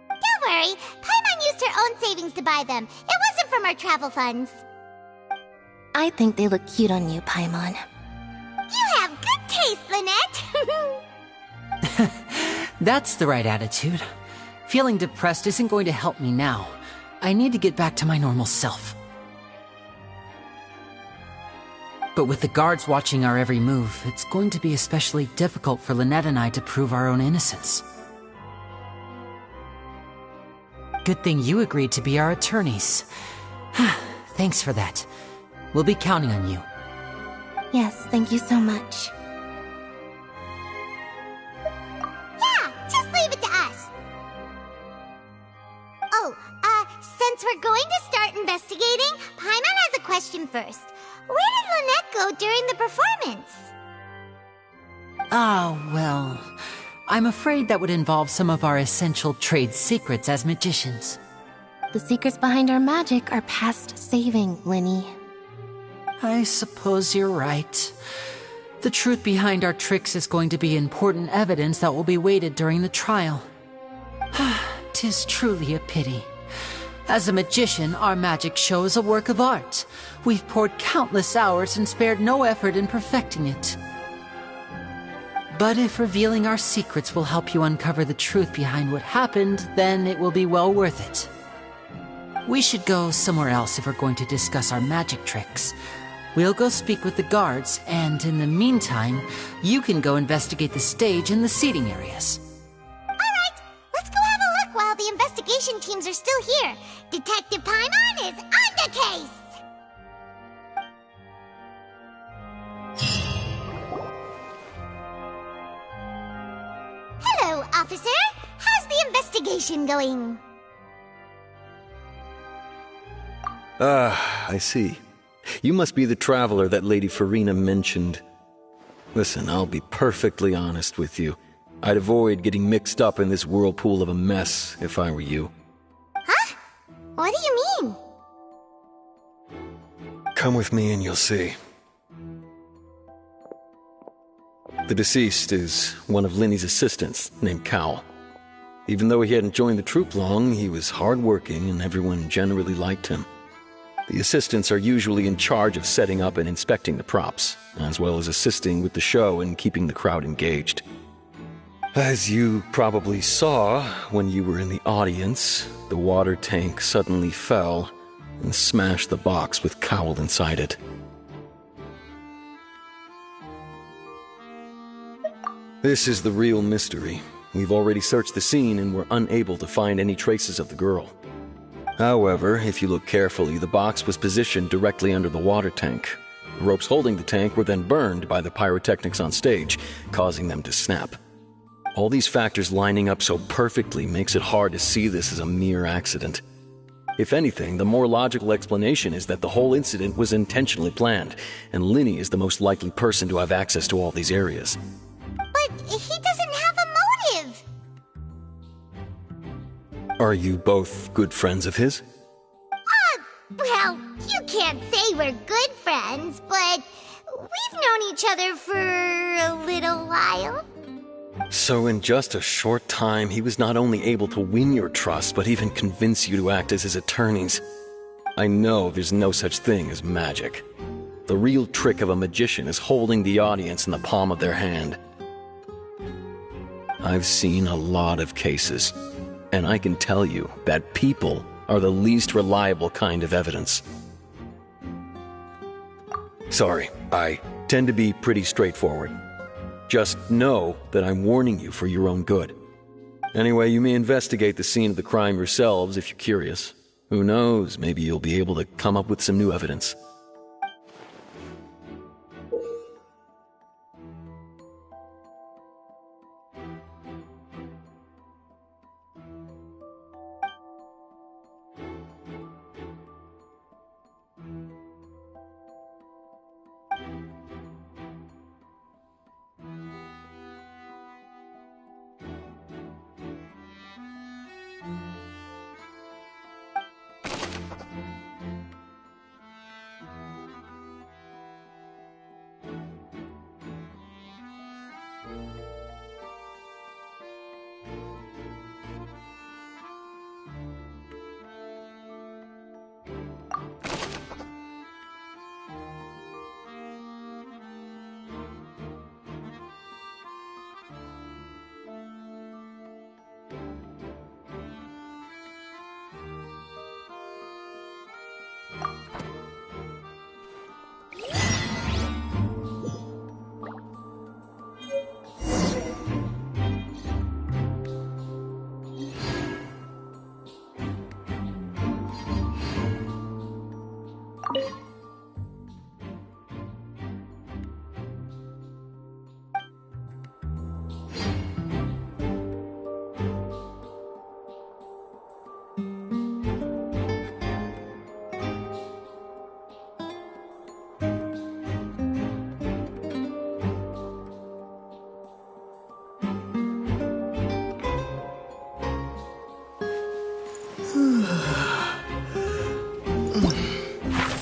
Don't worry, Paimon used her own savings to buy them. It wasn't from our travel funds. I think they look cute on you, Paimon. You have good taste, Lynette! That's the right attitude. Feeling depressed isn't going to help me now. I need to get back to my normal self. But with the guards watching our every move, it's going to be especially difficult for Lynette and I to prove our own innocence. Good thing you agreed to be our attorneys. Thanks for that. We'll be counting on you. Yes, thank you so much. Yeah, just leave it to us. Oh, since we're going to start investigating, Paimon has a question first. Where did Lynette go during the performance? Oh, well, I'm afraid that would involve some of our essential trade secrets as magicians. The secrets behind our magic are past saving, Linny. I suppose you're right. The truth behind our tricks is going to be important evidence that will be weighted during the trial. 'Tis truly a pity. As a magician, our magic show is a work of art. We've poured countless hours and spared no effort in perfecting it. But if revealing our secrets will help you uncover the truth behind what happened, then it will be well worth it. We should go somewhere else if we're going to discuss our magic tricks. We'll go speak with the guards, and in the meantime, you can go investigate the stage and the seating areas. Alright, let's go have a look while the investigation teams are still here. Detective Paimon is on the case! Hello, officer. How's the investigation going? I see. You must be the traveler that Lady Farina mentioned. Listen, I'll be perfectly honest with you. I'd avoid getting mixed up in this whirlpool of a mess if I were you. Huh? What do you mean? Come with me and you'll see. The deceased is one of Linny's assistants, named Cal. Even though he hadn't joined the troupe long, he was hardworking and everyone generally liked him. The assistants are usually in charge of setting up and inspecting the props, as well as assisting with the show and keeping the crowd engaged. As you probably saw when you were in the audience, the water tank suddenly fell and smashed the box with Cowl inside it. This is the real mystery. We've already searched the scene and were unable to find any traces of the girl. However, if you look carefully, the box was positioned directly under the water tank. The ropes holding the tank were then burned by the pyrotechnics on stage, causing them to snap. All these factors lining up so perfectly makes it hard to see this as a mere accident. If anything, the more logical explanation is that the whole incident was intentionally planned, and Linny is the most likely person to have access to all these areas. But he doesn't have a motive! Are you both good friends of his? Well, you can't say we're good friends, but we've known each other for a little while. So in just a short time, he was not only able to win your trust, but even convince you to act as his attorneys. I know there's no such thing as magic. The real trick of a magician is holding the audience in the palm of their hand. I've seen a lot of cases, and I can tell you that people are the least reliable kind of evidence. Sorry, I tend to be pretty straightforward. Just know that I'm warning you for your own good. Anyway, you may investigate the scene of the crime yourselves if you're curious. Who knows, maybe you'll be able to come up with some new evidence.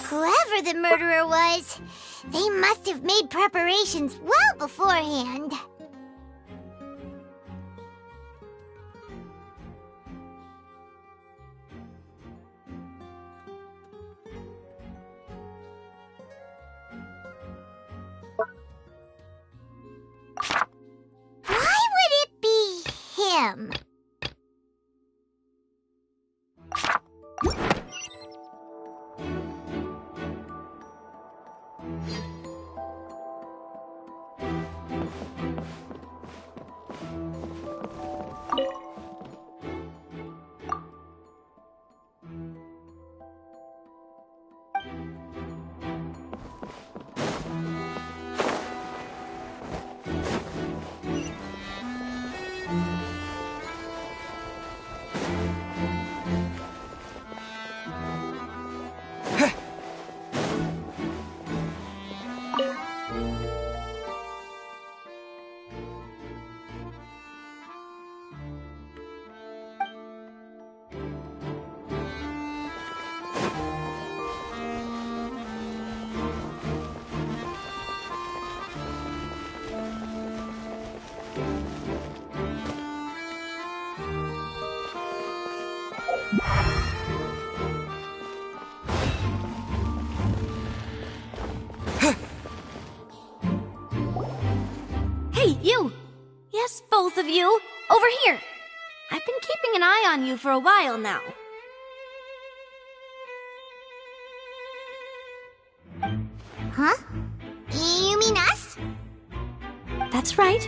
Whoever the murderer was, they must have made preparations well beforehand. Why would it be him? Hey, you! Yes, both of you! Over here! I've been keeping an eye on you for a while now. Huh? You mean us? That's right.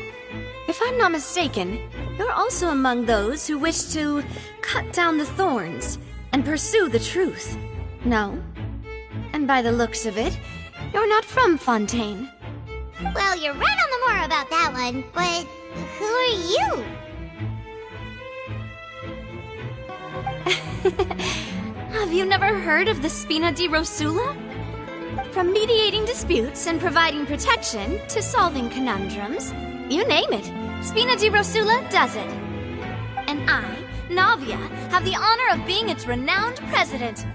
If I'm not mistaken, you're also among those who wish to cut down the thorns and pursue the truth. No? And by the looks of it, you're not from Fontaine. Well, you're right on the moor about that one, but who are you? Have you never heard of the Spina di Rosula? From mediating disputes and providing protection to solving conundrums, you name it, Spina di Rosula does it. And I, Navia, have the honor of being its renowned president.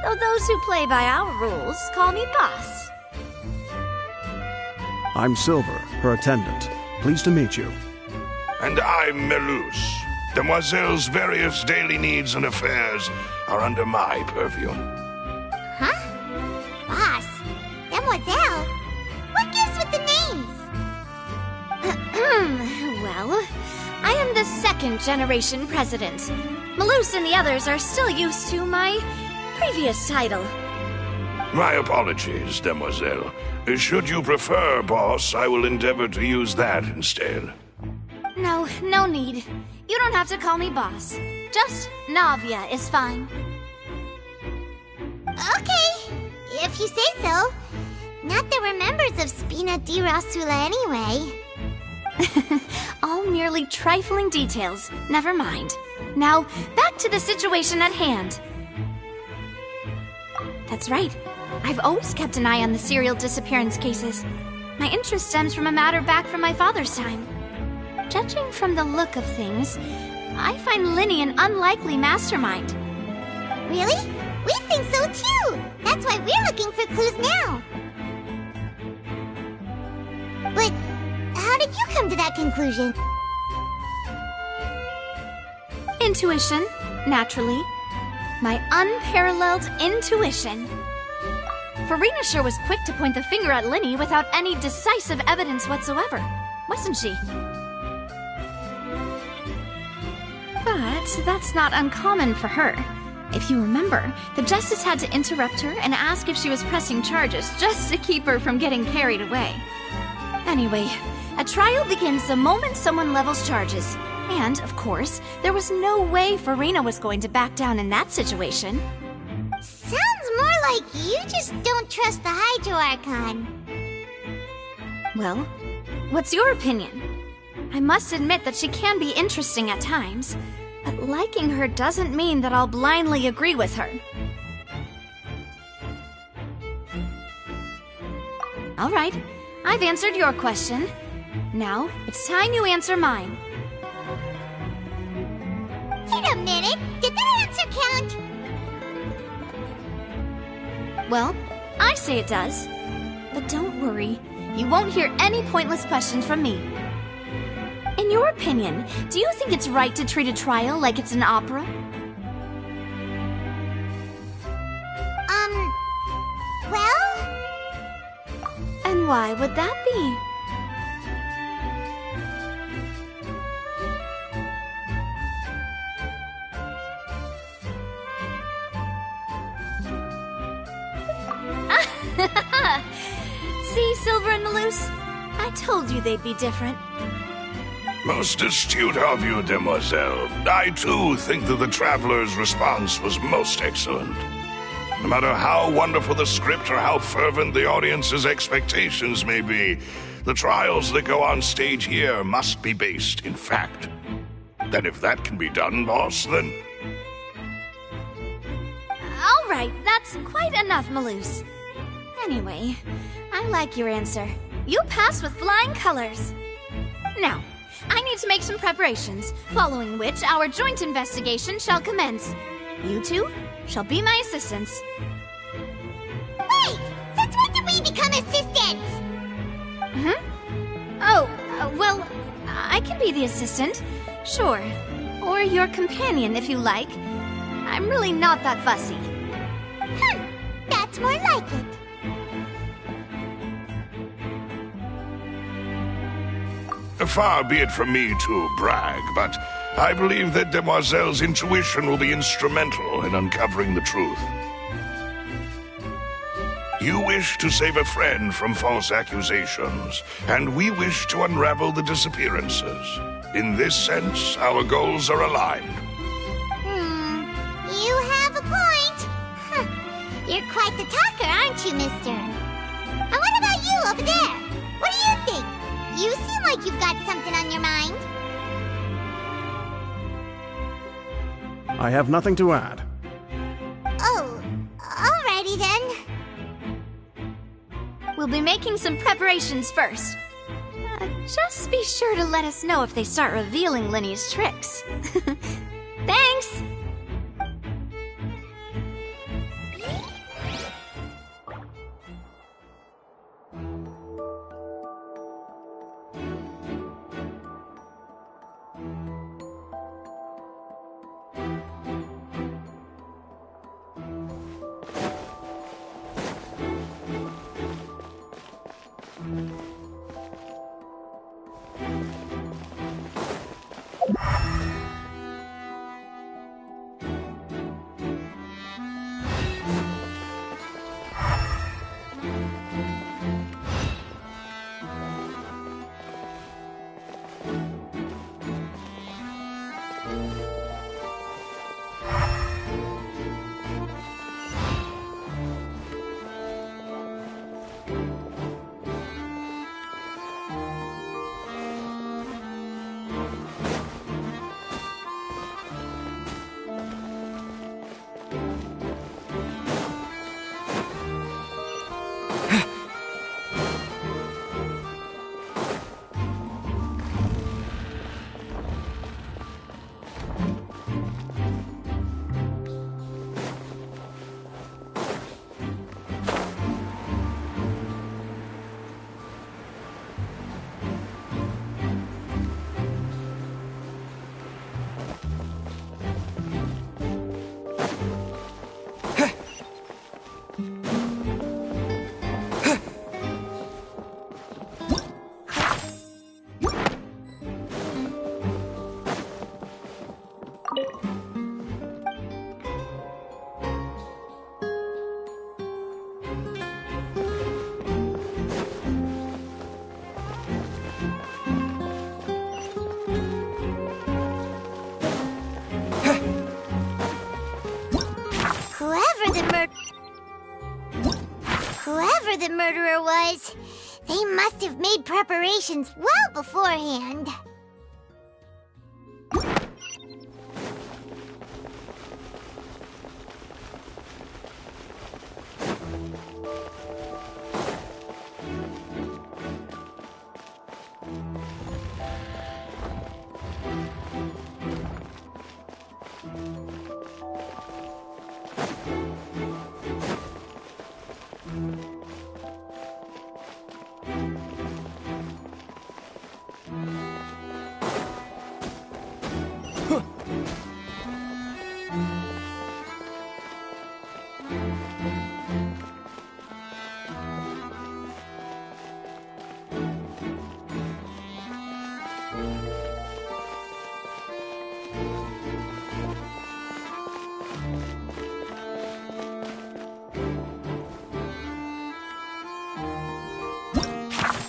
Though those who play by our rules call me boss. I'm Silver, her attendant. Pleased to meet you. And I'm Melus. Demoiselle's various daily needs and affairs are under my purview. Huh? Boss? Demoiselle? What gives with the names? Well, I am the second generation president. Melus and the others are still used to my previous title. My apologies, Demoiselle. Should you prefer, boss, I will endeavor to use that instead. No need. You don't have to call me boss. Just Navia is fine. Okay, if you say so. Not that we're members of Spina di Rosula anyway. All merely trifling details. Never mind. Now, back to the situation at hand. That's right. I've always kept an eye on the serial disappearance cases. My interest stems from a matter back from my father's time. Judging from the look of things, I find Linny an unlikely mastermind. Really? We think so too! That's why we're looking for clues now. But how did you come to that conclusion? Intuition, naturally. My unparalleled intuition. Farina sure was quick to point the finger at Linny without any decisive evidence whatsoever, wasn't she? But that's not uncommon for her. If you remember, the Justice had to interrupt her and ask if she was pressing charges just to keep her from getting carried away. Anyway, a trial begins the moment someone levels charges. And, of course, there was no way Farina was going to back down in that situation. Sounds more like you just don't trust the Hydro Archon. Well, what's your opinion? I must admit that she can be interesting at times, but liking her doesn't mean that I'll blindly agree with her. All right, I've answered your question. Now, it's time you answer mine. Wait a minute! Did that answer count? Well, I say it does. But don't worry, you won't hear any pointless questions from me. In your opinion, do you think it's right to treat a trial like it's an opera? Well? And why would that be? See, Silver and Malus? I told you they'd be different. Most astute of you, demoiselle. I too think that the traveler's response was most excellent. No matter how wonderful the script or how fervent the audience's expectations may be, the trials that go on stage here must be based in fact. And if that can be done, boss, then... All right, that's quite enough, Malus. Anyway, I like your answer. You pass with flying colors. Now, I need to make some preparations, following which our joint investigation shall commence. You two shall be my assistants. Wait! Since when did we become assistants? Oh, well, I can be the assistant, sure. Or your companion, if you like. I'm really not that fussy. That's more like it. Far be it from me to brag, but I believe that Demoiselle's intuition will be instrumental in uncovering the truth. You wish to save a friend from false accusations, and we wish to unravel the disappearances. In this sense, our goals are aligned. You have a point. You're quite the talker, aren't you, mister? And what about you over there? What do you think? You seem like you've got something on your mind. I have nothing to add. Oh, alrighty then. We'll be making some preparations first. Just be sure to let us know if they start revealing Linny's tricks. Thanks! Whoever the murderer was, they must have made preparations well beforehand.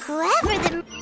Whoever the...